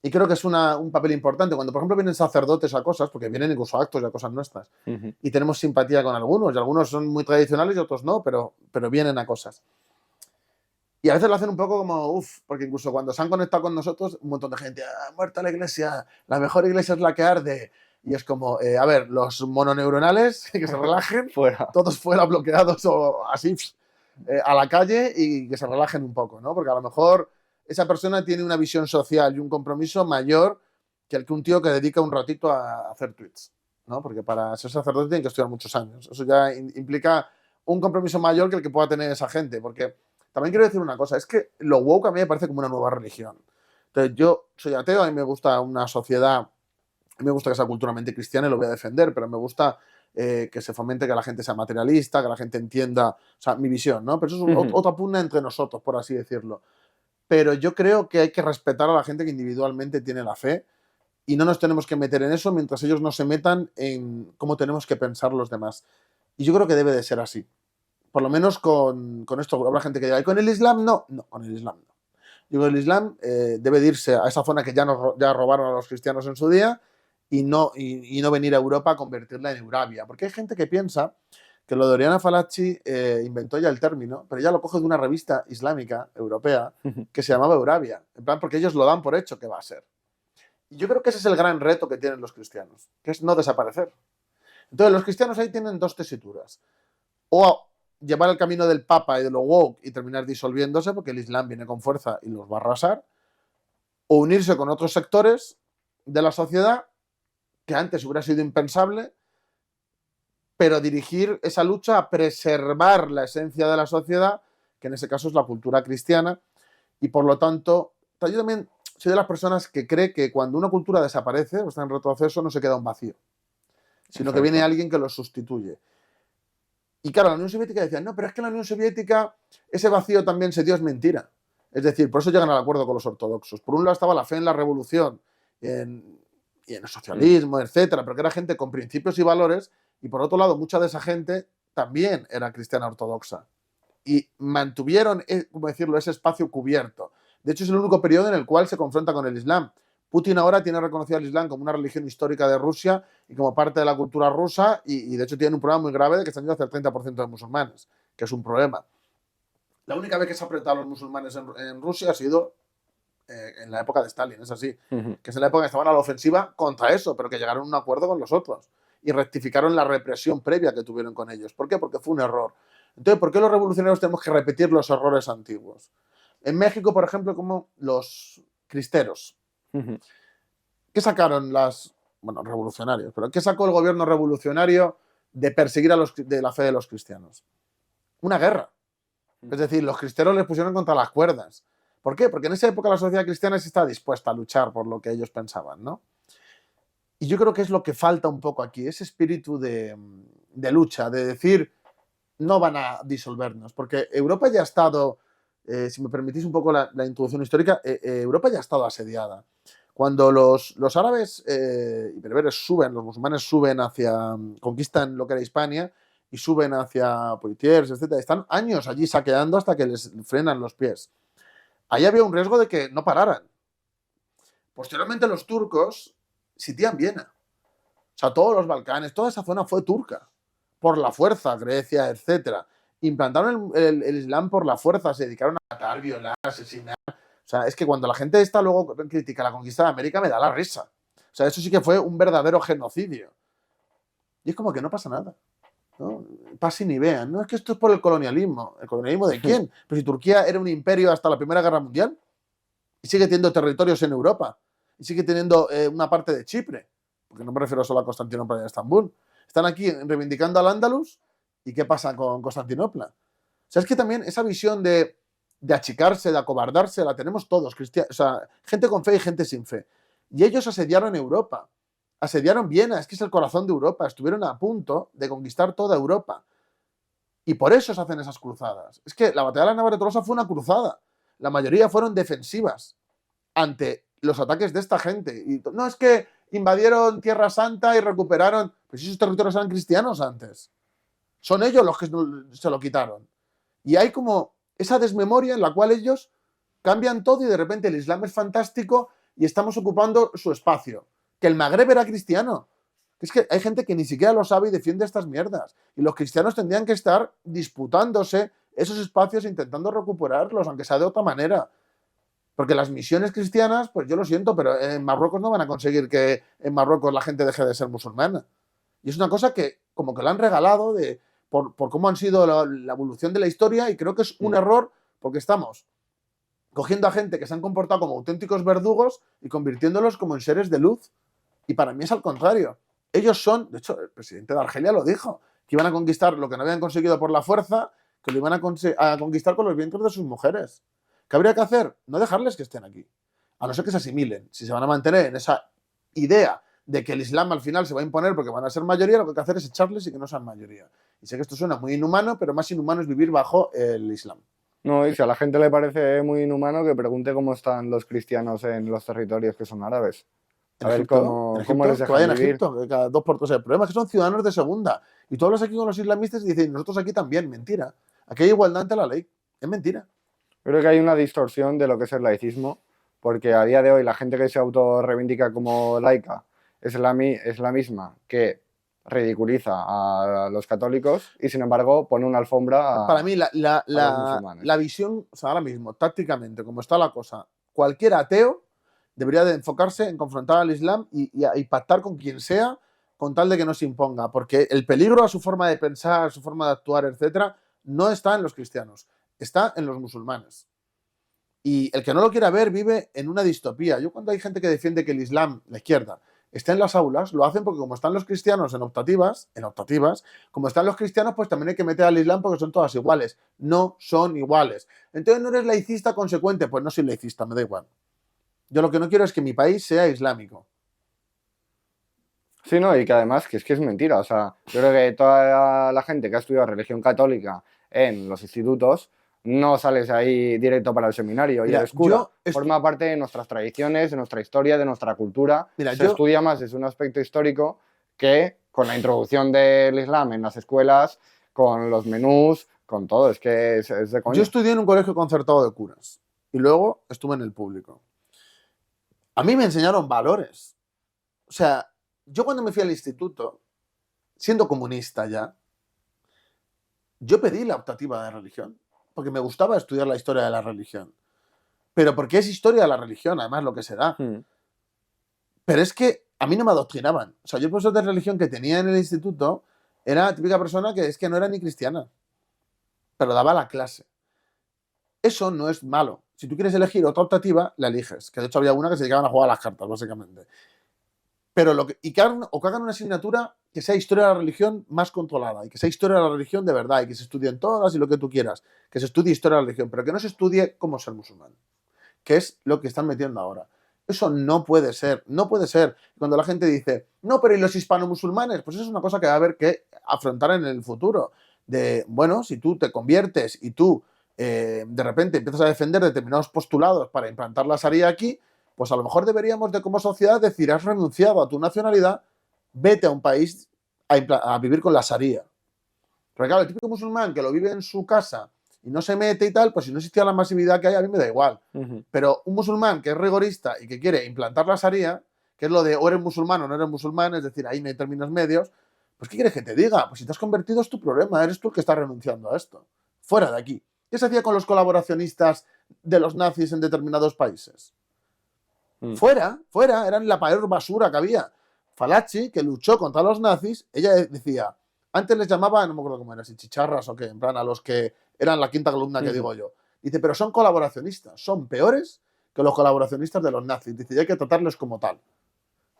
Y creo que es un papel importante. Cuando, por ejemplo, vienen sacerdotes a cosas, porque vienen incluso a actos y a cosas nuestras, y tenemos simpatía con algunos, y algunos son muy tradicionales y otros no, pero vienen a cosas. Y a veces lo hacen un poco como, uff, porque incluso cuando se han conectado con nosotros, un montón de gente, muerta la iglesia, la mejor iglesia es la que arde. Y es como, a ver, los mononeuronales, que se relajen, Fuera. todos fuera bloqueados o así, a la calle y que se relajen un poco, ¿no? Porque a lo mejor esa persona tiene una visión social y un compromiso mayor que el que un tío que dedica un ratito a hacer tweets, ¿no? Porque para ser sacerdote tiene que estudiar muchos años. Eso ya implica un compromiso mayor que el que pueda tener esa gente, porque también quiero decir una cosa, es que lo woke a mí me parece como una nueva religión. Entonces, yo soy ateo, a mí me gusta una sociedad, a mí me gusta que sea culturalmente cristiana y lo voy a defender, pero me gusta que se fomente que la gente sea materialista, que la gente entienda, o sea, mi visión, ¿no? Pero eso es otra pugna entre nosotros, por así decirlo. Pero yo creo que hay que respetar a la gente que individualmente tiene la fe y no nos tenemos que meter en eso mientras ellos no se metan en cómo tenemos que pensar los demás. Y yo creo que debe de ser así. Por lo menos con esto, habrá gente que diga, ¿y con el Islam? No, con el Islam no. Digo, el Islam debe de irse a esa zona que ya robaron a los cristianos en su día y no venir a Europa a convertirla en Eurabia. Porque hay gente que piensa que lo de Oriana Fallaci inventó ya el término, pero ya lo coge de una revista islámica europea que se llamaba Eurabia. En plan, porque ellos lo dan por hecho que va a ser. Y yo creo que ese es el gran reto que tienen los cristianos, que es no desaparecer. Entonces, los cristianos ahí tienen dos tesituras. O llevar el camino del Papa y de lo woke y terminar disolviéndose porque el Islam viene con fuerza y los va a arrasar, o unirse con otros sectores de la sociedad que antes hubiera sido impensable, pero dirigir esa lucha a preservar la esencia de la sociedad, que en ese caso es la cultura cristiana, y por lo tanto, yo también soy de las personas que cree que cuando una cultura desaparece o está en retroceso no se queda un vacío, sino que viene alguien que lo sustituye. Y claro, la Unión Soviética decía, no, pero es que en la Unión Soviética ese vacío también se dio, es mentira. Es decir, por eso llegan al acuerdo con los ortodoxos. Por un lado estaba la fe en la revolución y en el socialismo, etcétera, pero que era gente con principios y valores, y por otro lado, mucha de esa gente también era cristiana ortodoxa. Y mantuvieron, como decirlo, ese espacio cubierto. De hecho, es el único periodo en el cual se confronta con el Islam. Putin ahora tiene reconocido al Islam como una religión histórica de Rusia y como parte de la cultura rusa y de hecho tiene un problema muy grave de que están yendo hacia el 30% de musulmanes, que es un problema. La única vez que se ha apretado a los musulmanes en Rusia ha sido en la época de Stalin, es así, que es en la época que estaban a la ofensiva contra eso, pero que llegaron a un acuerdo con los otros y rectificaron la represión previa que tuvieron con ellos. ¿Por qué? Porque fue un error. Entonces, ¿por qué los revolucionarios tenemos que repetir los errores antiguos? En México, por ejemplo, como los cristeros. ¿Qué sacaron revolucionarios? ¿Pero qué sacó el gobierno revolucionario de perseguir de la fe de los cristianos? Una guerra. Es decir, los cristeros les pusieron contra las cuerdas. ¿Por qué? Porque en esa época la sociedad cristiana sí estaba dispuesta a luchar por lo que ellos pensaban, ¿no? Y yo creo que es lo que falta un poco aquí, ese espíritu de lucha, de decir, no van a disolvernos, porque Europa ya ha estado, si me permitís un poco la introducción histórica, Europa ya ha estado asediada. Cuando los árabes y bereberes suben, los musulmanes suben conquistan lo que era Hispania y suben hacia Poitiers, etc. Están años allí saqueando hasta que les frenan los pies. Ahí había un riesgo de que no pararan. Posteriormente los turcos sitian Viena. O sea, todos los Balcanes, toda esa zona fue turca. Por la fuerza, Grecia, etc. Implantaron el Islam por la fuerza, se dedicaron a matar, violar, asesinar. O sea, es que cuando la gente luego critica la conquista de América me da la risa. O sea, eso sí que fue un verdadero genocidio. Y es como que no pasa nada, ¿no? Pasen y vean. No es que esto es por el colonialismo. ¿El colonialismo de quién? Pero si Turquía era un imperio hasta la Primera Guerra Mundial y sigue teniendo territorios en Europa. y sigue teniendo una parte de Chipre, porque no me refiero solo a Constantinopla y a Estambul. Están aquí reivindicando al Andalus, ¿y qué pasa con Constantinopla? O sea, es que también esa visión de achicarse, de acobardarse, la tenemos todos, o sea, gente con fe y gente sin fe. Y ellos asediaron Europa, asediaron Viena, es que es el corazón de Europa, estuvieron a punto de conquistar toda Europa. Y por eso se hacen esas cruzadas. Es que la batalla de la Nava de Tolosa fue una cruzada. La mayoría fueron defensivas ante los ataques de esta gente. Y no es que invadieron Tierra Santa y recuperaron. Pues esos territorios eran cristianos antes. Son ellos los que se lo quitaron. Y hay como esa desmemoria en la cual ellos cambian todo y de repente el Islam es fantástico y estamos ocupando su espacio. Que el Magreb era cristiano. Es que hay gente que ni siquiera lo sabe y defiende estas mierdas. Y los cristianos tendrían que estar disputándose esos espacios e intentando recuperarlos, aunque sea de otra manera. Porque las misiones cristianas, pues yo lo siento, pero en Marruecos no van a conseguir que en Marruecos la gente deje de ser musulmana. Y es una cosa que como que la han regalado por cómo han sido la evolución de la historia, y creo que es un error porque estamos cogiendo a gente que se han comportado como auténticos verdugos y convirtiéndolos como en seres de luz. Y para mí es al contrario. Ellos son, de hecho, el presidente de Argelia lo dijo, que iban a conquistar lo que no habían conseguido por la fuerza, que lo iban a conquistar con los vientres de sus mujeres. ¿Qué habría que hacer? No dejarles que estén aquí. A no ser que se asimilen. Si se van a mantener en esa idea de que el Islam al final se va a imponer porque van a ser mayoría, lo que hay que hacer es echarles y que no sean mayoría. Y sé que esto suena muy inhumano, pero más inhumano es vivir bajo el Islam. No, y si a la gente le parece muy inhumano, que pregunte cómo están los cristianos en los territorios que son árabes. A ver cómo les que vayan dejan a vivir. Egipto, que cada 2 por 3 el problema es que son ciudadanos de segunda. Y tú hablas aquí con los islamistas y dicen, nosotros aquí también, mentira. Aquí hay igualdad ante la ley. Es mentira. Creo que hay una distorsión de lo que es el laicismo, porque a día de hoy la gente que se autorreivindica como laica es la misma que ridiculiza a los católicos y sin embargo pone una alfombra Para mí los musulmanes. la visión, o sea, ahora mismo, tácticamente, como está la cosa, cualquier ateo debería de enfocarse en confrontar al Islam y pactar con quien sea con tal de que no se imponga, porque el peligro a su forma de pensar, a su forma de actuar, etcétera, no está en los cristianos, está en los musulmanes. Y el que no lo quiera ver vive en una distopía. Yo cuando hay gente que defiende que el Islam, la izquierda, está en las aulas, lo hacen porque como están los cristianos en optativas, como están los cristianos, pues también hay que meter al Islam porque son todas iguales. No son iguales. Entonces no eres laicista consecuente, pues no soy laicista, me da igual. Yo lo que no quiero es que mi país sea islámico. Sí, no, y que además que es mentira. O sea, yo creo que toda la gente que ha estudiado religión católica en los institutos no sales ahí directo para el seminario. Mira, y el cura forma parte de nuestras tradiciones, de nuestra historia, de nuestra cultura. Mira, se estudia más desde un aspecto histórico que con la introducción del Islam en las escuelas, con los menús, con todo. Es que es de coña. Yo estudié en un colegio concertado de curas y luego estuve en el público. A mí me enseñaron valores. O sea, yo cuando me fui al instituto, siendo comunista ya, yo pedí la optativa de religión, porque me gustaba estudiar la historia de la religión. Pero porque es historia de la religión, además, lo que se da. Pero es que a mí no me adoctrinaban. O sea, yo el profesor de religión que tenía en el instituto era la típica persona que es que no era ni cristiana, pero daba la clase. Eso no es malo. Si tú quieres elegir otra optativa, la eliges. Que de hecho había una que se dedicaban a jugar a las cartas, básicamente. Pero que hagan una asignatura que sea historia de la religión más controlada y que sea historia de la religión de verdad y que se estudien todas y lo que tú quieras. Que se estudie historia de la religión, pero que no se estudie cómo ser musulmán. Que es lo que están metiendo ahora. Eso no puede ser, no puede ser. Cuando la gente dice, no, pero ¿y los hispano-musulmanes? Pues eso es una cosa que va a haber que afrontar en el futuro. De, bueno, si tú te conviertes y tú de repente empiezas a defender determinados postulados para implantar la Sharia aquí, pues a lo mejor deberíamos de como sociedad decir, has renunciado a tu nacionalidad, vete a un país a vivir con la Sharia. Porque claro, el típico musulmán que lo vive en su casa y no se mete y tal, pues si no existía la masividad que hay, a mí me da igual. Pero un musulmán que es rigorista y que quiere implantar la Sharia, que es lo de o eres musulmán o no eres musulmán, es decir, ahí no hay términos medios, pues ¿qué quieres que te diga? Pues si te has convertido es tu problema, eres tú el que está renunciando a esto. Fuera de aquí. ¿Qué se hacía con los colaboracionistas de los nazis en determinados países? Fuera, eran la peor basura que había. Falachi, que luchó contra los nazis, ella decía, antes les llamaban, no me acuerdo cómo era, si chicharras o qué, en plan a los que eran la quinta columna que digo yo. Dice, pero son colaboracionistas, son peores que los colaboracionistas de los nazis. Dice, y hay que tratarlos como tal.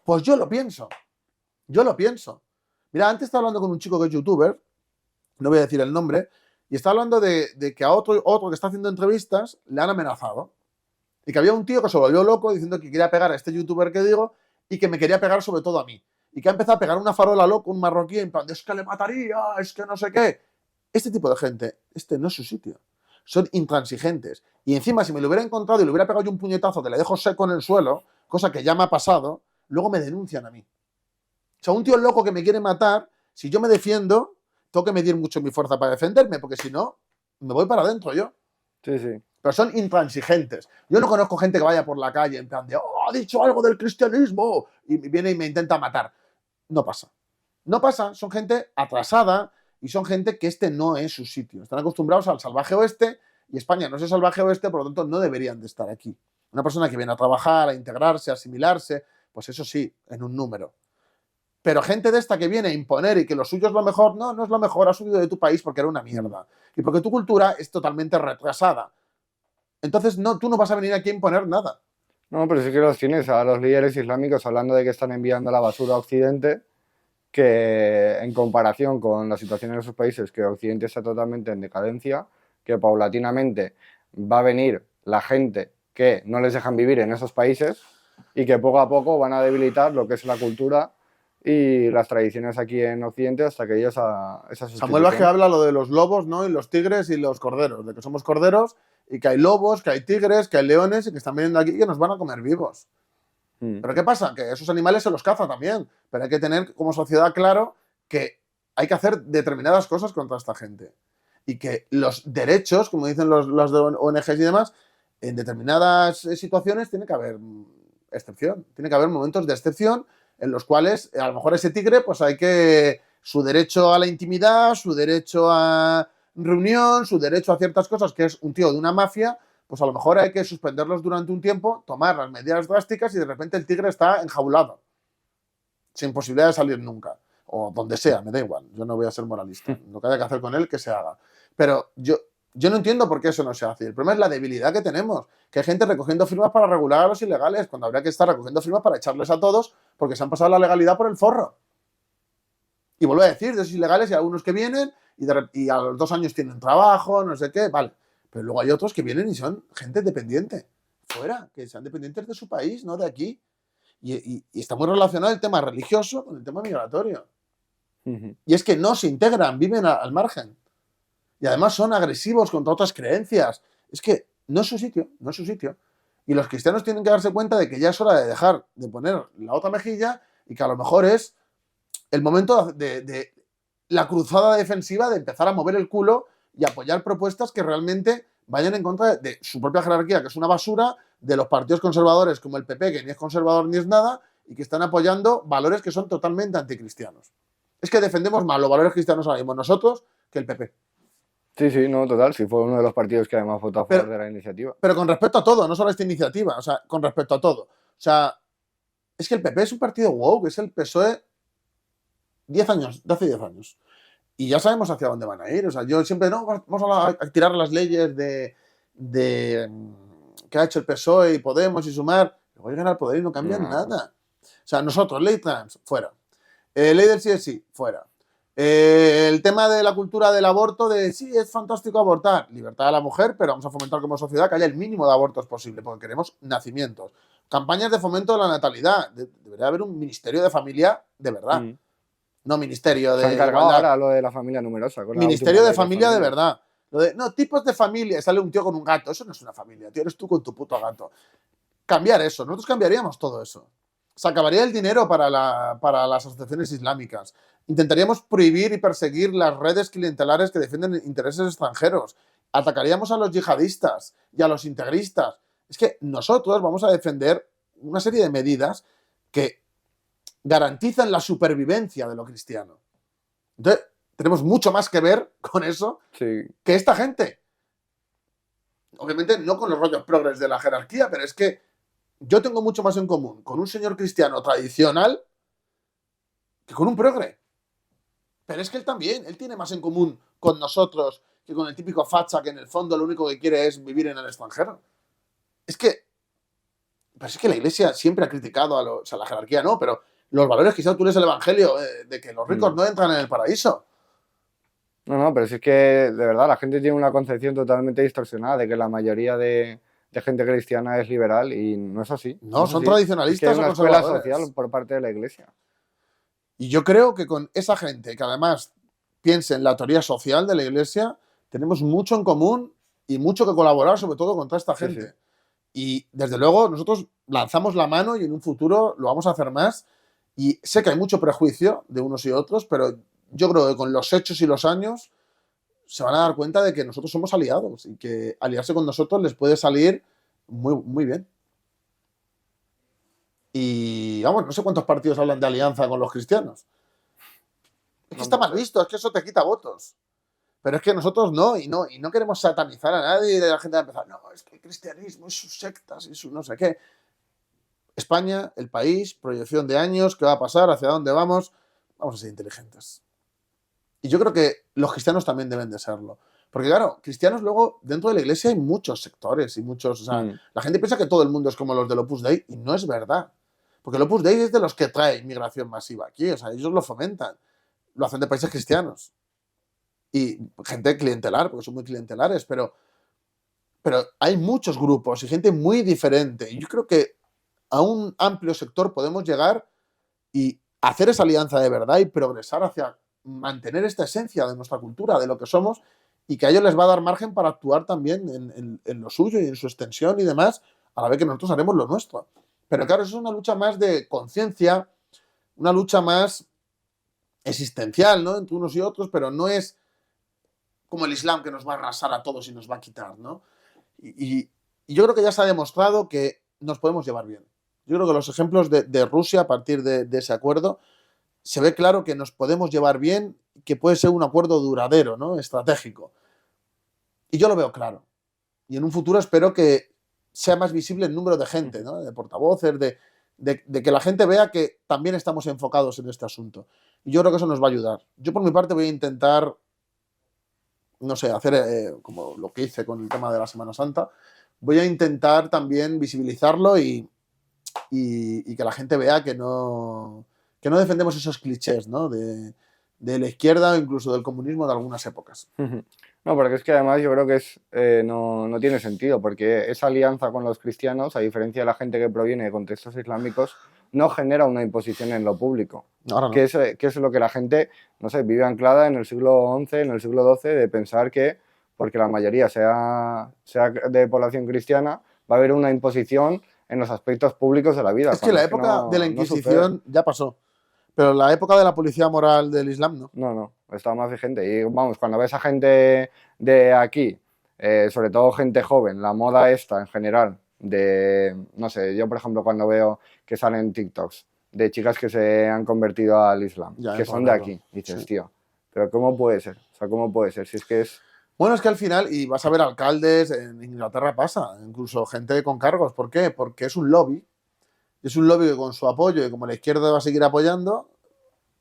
Pues yo lo pienso. Yo lo pienso. Mira, antes estaba hablando con un chico que es youtuber, no voy a decir el nombre, y está hablando de que a otro que está haciendo entrevistas le han amenazado. Y que había un tío que se volvió loco diciendo que quería pegar a este youtuber que digo y que me quería pegar sobre todo a mí. Y que ha empezado a pegar una farola loco, un marroquí, en plan, es que le mataría, es que no sé qué. Este tipo de gente, este no es su sitio. Son intransigentes. Y encima, si me lo hubiera encontrado y le hubiera pegado yo un puñetazo que le dejo seco en el suelo, cosa que ya me ha pasado, luego me denuncian a mí. O sea, un tío loco que me quiere matar, si yo me defiendo, tengo que medir mucho mi fuerza para defenderme, porque si no, me voy para adentro yo. Sí, sí. Pero son intransigentes. Yo no conozco gente que vaya por la calle en plan de, oh, ha dicho algo del cristianismo, y viene y me intenta matar. No pasa. No pasa. Son gente atrasada y son gente que este no es su sitio. Están acostumbrados al salvaje oeste y España no es el salvaje oeste, por lo tanto no deberían de estar aquí. Una persona que viene a trabajar, a integrarse, a asimilarse, pues eso sí, en un número. Pero gente de esta que viene a imponer y que lo suyo es lo mejor, no, no es lo mejor, has subido de tu país porque era una mierda. Y porque tu cultura es totalmente retrasada. Entonces, no, tú no vas a venir aquí a imponer nada. No, pero sí que los tienes a los líderes islámicos hablando de que están enviando la basura a Occidente, que en comparación con la situación en esos países, que Occidente está totalmente en decadencia, que paulatinamente va a venir la gente que no les dejan vivir en esos países y que poco a poco van a debilitar lo que es la cultura y las tradiciones aquí en Occidente hasta que ellos a esa Samuel Vázquez sustitución. habla lo de los lobos, ¿no? Y los tigres y los corderos, de que somos corderos y que hay lobos, que hay tigres, que hay leones y que están viniendo aquí y que nos van a comer vivos. Pero ¿qué pasa? Que esos animales se los caza también. Pero hay que tener como sociedad claro que hay que hacer determinadas cosas contra esta gente. Y que los derechos, como dicen los de ONGs y demás, en determinadas situaciones tiene que haber excepción. Tiene que haber momentos de excepción en los cuales a lo mejor ese tigre, pues hay que... Su derecho a la intimidad, su derecho a reunión, su derecho a ciertas cosas, que es un tío de una mafia, pues a lo mejor hay que suspenderlos durante un tiempo, tomar las medidas drásticas y de repente el tigre está enjaulado, sin posibilidad de salir nunca. O donde sea, me da igual. Yo no voy a ser moralista. Lo que haya que hacer con él, que se haga. Pero yo no entiendo por qué eso no se hace. El problema es la debilidad que tenemos. Que hay gente recogiendo firmas para regular a los ilegales, cuando habría que estar recogiendo firmas para echarles a todos porque se han pasado la legalidad por el forro. Y vuelvo a decir, de esos ilegales hay algunos que vienen y a los 2 años tienen trabajo, no sé qué, vale. Pero luego hay otros que vienen y son gente dependiente, fuera, que sean dependientes de su país, no de aquí. Y está muy relacionado el tema religioso con el tema migratorio. Y es que no se integran, viven al margen. Y además son agresivos contra otras creencias. Es que no es su sitio, no es su sitio. Y los cristianos tienen que darse cuenta de que ya es hora de dejar de poner la otra mejilla y que a lo mejor es el momento de la cruzada defensiva, de empezar a mover el culo y apoyar propuestas que realmente vayan en contra de su propia jerarquía, que es una basura, de los partidos conservadores como el PP, que ni es conservador ni es nada, y que están apoyando valores que son totalmente anticristianos. Es que defendemos más los valores cristianos ahora mismo nosotros que el PP. Sí, sí, no, total, sí fue uno de los partidos que además votó a favor de la iniciativa. Pero con respecto a todo, no solo a esta iniciativa, o sea, con respecto a todo. O sea, es que el PP es un partido woke, es el PSOE 10 años, de hace 10 años. Y ya sabemos hacia dónde van a ir. O sea, yo siempre, no, vamos a tirar las leyes de que ha hecho el PSOE y Podemos y Sumar. Luego llegan al poder y no cambian nada. O sea, nosotros, ley trans, fuera. Ley del sí es sí, fuera. El tema de la cultura del aborto, de sí, es fantástico abortar. Libertad de la mujer, pero vamos a fomentar como sociedad que haya el mínimo de abortos posible, porque queremos nacimientos. Campañas de fomento de la natalidad. Debería haber un ministerio de familia de verdad. No ministerio de Se han cargado igualdad. ahora lo de la familia numerosa. Con la Ministerio última de ley familia de verdad. Lo de, no, tipos de familia. Sale un tío con un gato. Eso no es una familia, tío. Eres tú con tu puto gato. Cambiar eso. Nosotros cambiaríamos todo eso. Se acabaría el dinero para las asociaciones islámicas. Intentaríamos prohibir y perseguir las redes clientelares que defienden intereses extranjeros. Atacaríamos a los yihadistas y a los integristas. Es que nosotros vamos a defender una serie de medidas que garantizan la supervivencia de lo cristiano. Entonces, tenemos mucho más que ver con eso sí. que esta gente. Obviamente no con los rollos progres de la jerarquía, pero es que yo tengo mucho más en común con un señor cristiano tradicional que con un progre. Pero es que él también, él tiene más en común con nosotros que con el típico facha que en el fondo lo único que quiere es vivir en el extranjero. Es que Pero es que la Iglesia siempre ha criticado o sea, la jerarquía no, pero los valores que tú lees el Evangelio, de que los ricos no entran en el paraíso. No, no, pero si es que de verdad la gente tiene una concepción totalmente distorsionada de que la mayoría de gente cristiana es liberal y no es así. No, Es son así. Es que hay tradicionalistas o una escuela conservadores. social por parte de la Iglesia. Y yo creo que con esa gente que además piense en la teoría social de la Iglesia, tenemos mucho en común y mucho que colaborar, sobre todo contra esta Sí, gente. sí. Y desde luego nosotros lanzamos la mano y en un futuro lo vamos a hacer más. Y sé que hay mucho prejuicio de unos y otros, pero yo creo que con los hechos y los años se van a dar cuenta de que nosotros somos aliados y que aliarse con nosotros les puede salir muy, muy bien. Y vamos, no sé cuántos partidos hablan de alianza con los cristianos. Es que No está mal muchos. visto, es que eso te quita votos. Pero es que nosotros no queremos satanizar a nadie y la gente va a empezar, no, es que el cristianismo y sus sectas y su no sé qué. España, el país, proyección de años, qué va a pasar, hacia dónde vamos, vamos a ser inteligentes. Y yo creo que los cristianos también deben de serlo. Porque claro, cristianos luego, dentro de la iglesia hay muchos sectores y muchos, o sea, la gente piensa que todo el mundo es como los del Opus Dei y no es verdad. Porque el Opus Dei es de los que trae inmigración masiva aquí, o sea, ellos lo fomentan. Lo hacen de países cristianos. Y gente clientelar, porque son muy clientelares, pero hay muchos grupos y gente muy diferente. Y yo creo que a un amplio sector podemos llegar y hacer esa alianza de verdad y progresar hacia mantener esta esencia de nuestra cultura, de lo que somos, y que a ellos les va a dar margen para actuar también en lo suyo y en su extensión y demás, a la vez que nosotros haremos lo nuestro. Pero claro, eso es una lucha más de conciencia, una lucha más existencial, ¿no? Entre unos y otros, pero no es como el Islam que nos va a arrasar a todos y nos va a quitar, ¿no? Y yo creo que ya se ha demostrado que nos podemos llevar bien. Yo creo que los ejemplos de Rusia a partir de ese acuerdo se ve claro que nos podemos llevar bien, que puede ser un acuerdo duradero, ¿no? Estratégico. Y yo lo veo claro. Y en un futuro espero que sea más visible el número de gente, ¿no? De portavoces, de que la gente vea que también estamos enfocados en este asunto. Y yo creo que eso nos va a ayudar. Yo por mi parte voy a intentar, no sé, hacer como lo que hice con el tema de la Semana Santa. Voy a intentar también visibilizarlo y que la gente vea que no defendemos esos clichés, ¿no? De la izquierda o incluso del comunismo de algunas épocas. No, porque es que además yo creo que no tiene sentido, porque esa alianza con los cristianos, a diferencia de la gente que proviene de contextos islámicos, no genera una imposición en lo público. Ahora no. Que es lo que la gente, no sé, vive anclada en el siglo XI, en el siglo XII, de pensar que, porque la mayoría sea de población cristiana, va a haber una imposición en los aspectos públicos de la vida. Es que la época de la No sucede. Inquisición ya pasó, pero la época de la policía moral del Islam no. No, está más vigente. Y vamos, cuando ves a gente de aquí, sobre todo gente joven, la moda esta en general, no sé, yo por ejemplo cuando veo que salen TikToks de chicas que se han convertido al Islam, Ya, que son de aquí, dices, sí. tío, pero ¿cómo puede ser? O sea, ¿cómo puede ser? Si es que es... Bueno, es que al final, y vas a ver alcaldes, en Inglaterra pasa, incluso gente con cargos. ¿Por qué? Porque es un lobby. Es un lobby que con su apoyo, y como la izquierda va a seguir apoyando,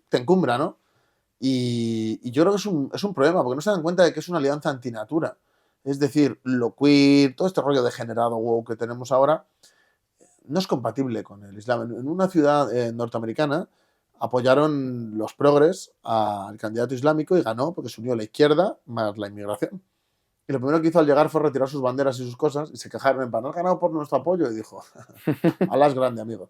te encumbra, ¿no? Y yo creo que es un problema, porque no se dan cuenta de que es una alianza antinatura. Es decir, lo queer, todo este rollo degenerado wow que tenemos ahora, no es compatible con el Islam. En una ciudad norteamericana apoyaron los progres al candidato islámico y ganó porque se unió la izquierda más la inmigración. Y lo primero que hizo al llegar fue retirar sus banderas y sus cosas y se quejaron en plan, no has ganado por nuestro apoyo. Y dijo, Alá es grande, amigo.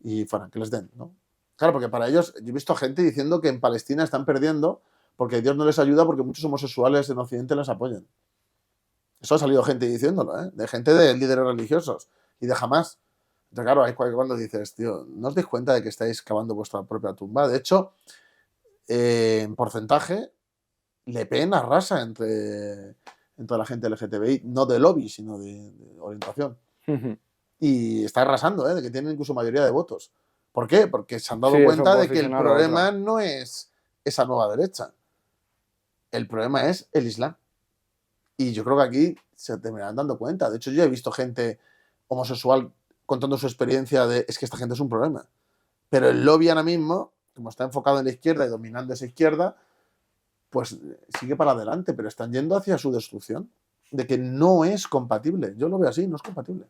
Y fuera, que les den, ¿no? Claro, porque para ellos, yo he visto gente diciendo que en Palestina están perdiendo porque Dios no les ayuda porque muchos homosexuales en Occidente les apoyan. Eso ha salido gente diciéndolo, ¿eh? De gente de líderes religiosos y de Hamas. Entonces, claro, hay cuando dices, tío, ¿no os dais cuenta de que estáis cavando vuestra propia tumba? De hecho, en porcentaje, Le Pen arrasa entre la gente LGTBI, no de lobby, sino de orientación. Y está arrasando, de que tiene incluso mayoría de votos. ¿Por qué? Porque se han Sí, dado eso cuenta de que el posiciona a la problema otra. no es esa nueva derecha. El problema es el Islam. Y yo creo que aquí se terminarán dando cuenta. De hecho, yo he visto gente homosexual contando su experiencia de es que esta gente es un problema. Pero el lobby ahora mismo, como está enfocado en la izquierda y dominando esa izquierda, pues sigue para adelante, pero están yendo hacia su destrucción. De que no es compatible. Yo lo veo así, no es compatible.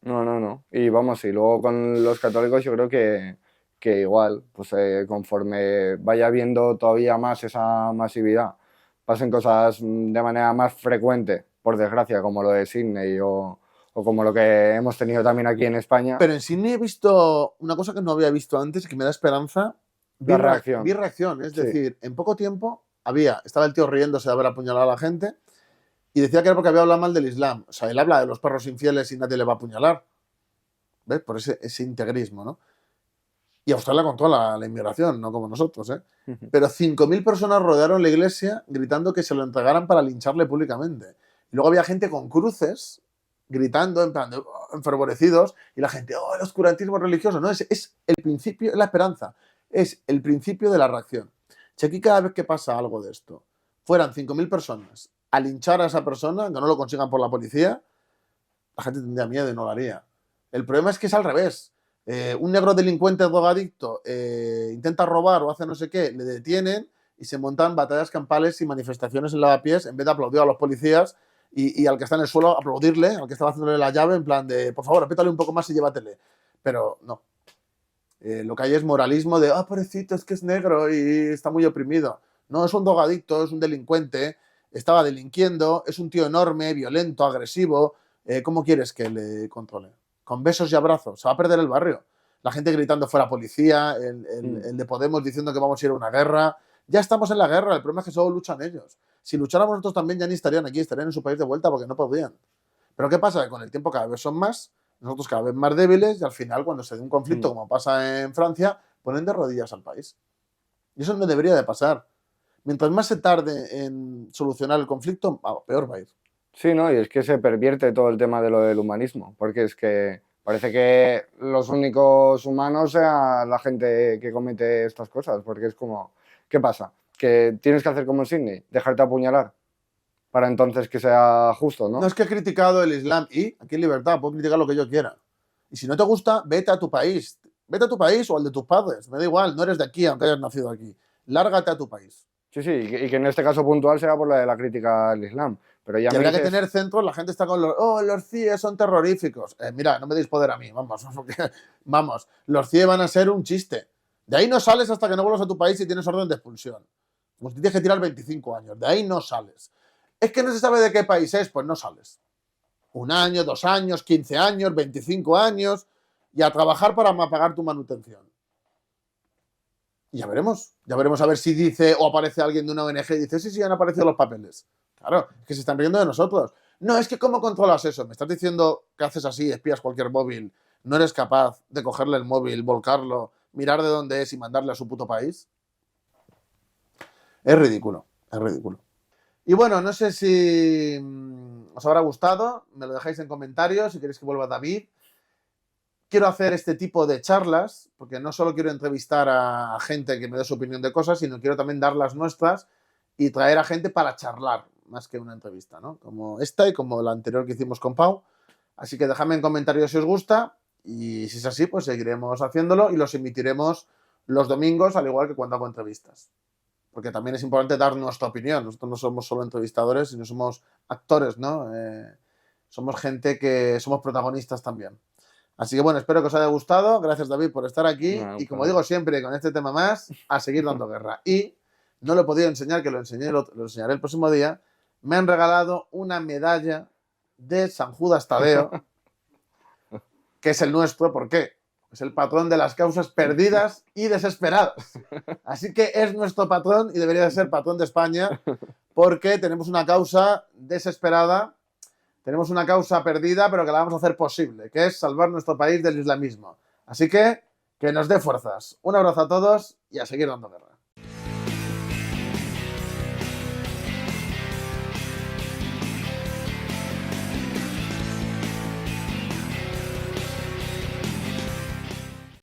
No, no, no. Y vamos, y luego con los católicos yo creo que igual, pues conforme vaya viendo todavía más esa masividad, pasen cosas de manera más frecuente, por desgracia, como lo de Sydney o como lo que hemos tenido también aquí en España, Pero en Sydney he visto una cosa que no había visto antes y que me da esperanza. la Vi reacción. reacción, es Sí. decir, en poco tiempo estaba el tío riéndose de haber apuñalado a la gente y decía que era porque había hablado mal del Islam. O sea, él habla de los perros infieles y nadie le va a apuñalar. ¿Ves? Por ese integrismo, ¿no? Y Australia controla la inmigración, no como nosotros, ¿eh? Pero 5.000 personas rodearon la iglesia gritando que se lo entregaran para lincharle públicamente. Y luego había gente con cruces gritando, en plan, enfervorecidos, y la gente, oh, el oscurantismo religioso. No, es el principio, es la esperanza, es el principio de la reacción. Si aquí cada vez que pasa algo de esto fueran 5.000 personas a linchar a esa persona, que no lo consigan por la policía, la gente tendría miedo y no lo haría. El problema es que es al revés. Un negro delincuente drogadicto intenta robar o hace no sé qué, le detienen y se montan batallas campales y manifestaciones en lavapiés en vez de aplaudir a los policías y al que está en el suelo aplaudirle, al que estaba haciéndole la llave en plan de, por favor, apétale un poco más y llévatele. Pero no. Lo que hay es moralismo de, pobrecito, es que es negro y está muy oprimido. No, es un drogadicto, es un delincuente, estaba delinquiendo, es un tío enorme, violento, agresivo. ¿Cómo quieres que le controle? Con besos y abrazos. Se va a perder el barrio. La gente gritando fuera policía, el de Podemos diciendo que vamos a ir a una guerra. Ya estamos en la guerra, el problema es que solo luchan ellos. Si lucháramos nosotros también ya ni estarían aquí, estarían en su país de vuelta porque no podrían. Pero ¿qué pasa? Que con el tiempo cada vez son más, nosotros cada vez más débiles y al final cuando se dé un conflicto como pasa en Francia, ponen de rodillas al país. Y eso no debería de pasar. Mientras más se tarde en solucionar el conflicto, peor va a ir. Sí, ¿no? Y es que se pervierte todo el tema de lo del humanismo, porque es que parece que los únicos humanos sean la gente que comete estas cosas, porque es como, ¿qué pasa? Que tienes que hacer como en Sydney, dejarte apuñalar, para entonces que sea justo, No ¿no? es que he criticado el Islam y aquí en libertad puedo criticar lo que yo quiera. Y si no te gusta, vete a tu país. Vete a tu país o al de tus padres. Me da igual, no eres de aquí aunque hayas nacido aquí. Lárgate a tu país. Sí, sí, y que en este caso puntual será por la de la crítica al Islam, pero ya Y me habría que dices, tener centros, la gente está con los CIE son terroríficos. Mira, no me deis poder a mí, vamos, vamos, los CIE van a ser un chiste. De ahí no sales hasta que no vuelvas a tu país y tienes orden de expulsión. Como si tienes que tirar 25 años, de ahí no sales. Es que no se sabe de qué país es, pues no sales. 1 año, 2 años, 15 años, 25 años y a trabajar para pagar tu manutención. Y ya veremos a ver si dice o aparece alguien de una ONG y dice, sí, sí, han aparecido los papeles. Claro, es que se están riendo de nosotros. No, es que ¿cómo controlas eso? ¿Me estás diciendo que haces así, espías cualquier móvil, no eres capaz de cogerle el móvil, volcarlo, mirar de dónde es y mandarle a su puto país? Es ridículo, es ridículo. Y bueno, no sé si os habrá gustado, me lo dejáis en comentarios si queréis que vuelva David. Quiero hacer este tipo de charlas, porque no solo quiero entrevistar a gente que me dé su opinión de cosas, sino quiero también dar las nuestras y traer a gente para charlar, más que una entrevista, ¿no? Como esta y como la anterior que hicimos con Pau. Así que dejadme en comentarios si os gusta y si es así, pues seguiremos haciéndolo y los emitiremos los domingos, al igual que cuando hago entrevistas. Porque también es importante dar nuestra opinión. Nosotros no somos solo entrevistadores, sino somos actores, ¿no? Somos gente que somos protagonistas también. Así que bueno, espero que os haya gustado. Gracias, David, por estar aquí. no, Y como digo siempre, con este tema más, a seguir dando guerra. Y no lo he podido enseñar, que lo enseñaré el próximo día. Me han regalado una medalla de San Judas Tadeo, que es el nuestro. ¿Por qué? Es el patrón de las causas perdidas y desesperadas. Así que es nuestro patrón y debería de ser patrón de España, porque tenemos una causa desesperada. Tenemos una causa perdida, pero que la vamos a hacer posible, que es salvar nuestro país del islamismo. Así que nos dé fuerzas. Un abrazo a todos y a seguir dando guerra.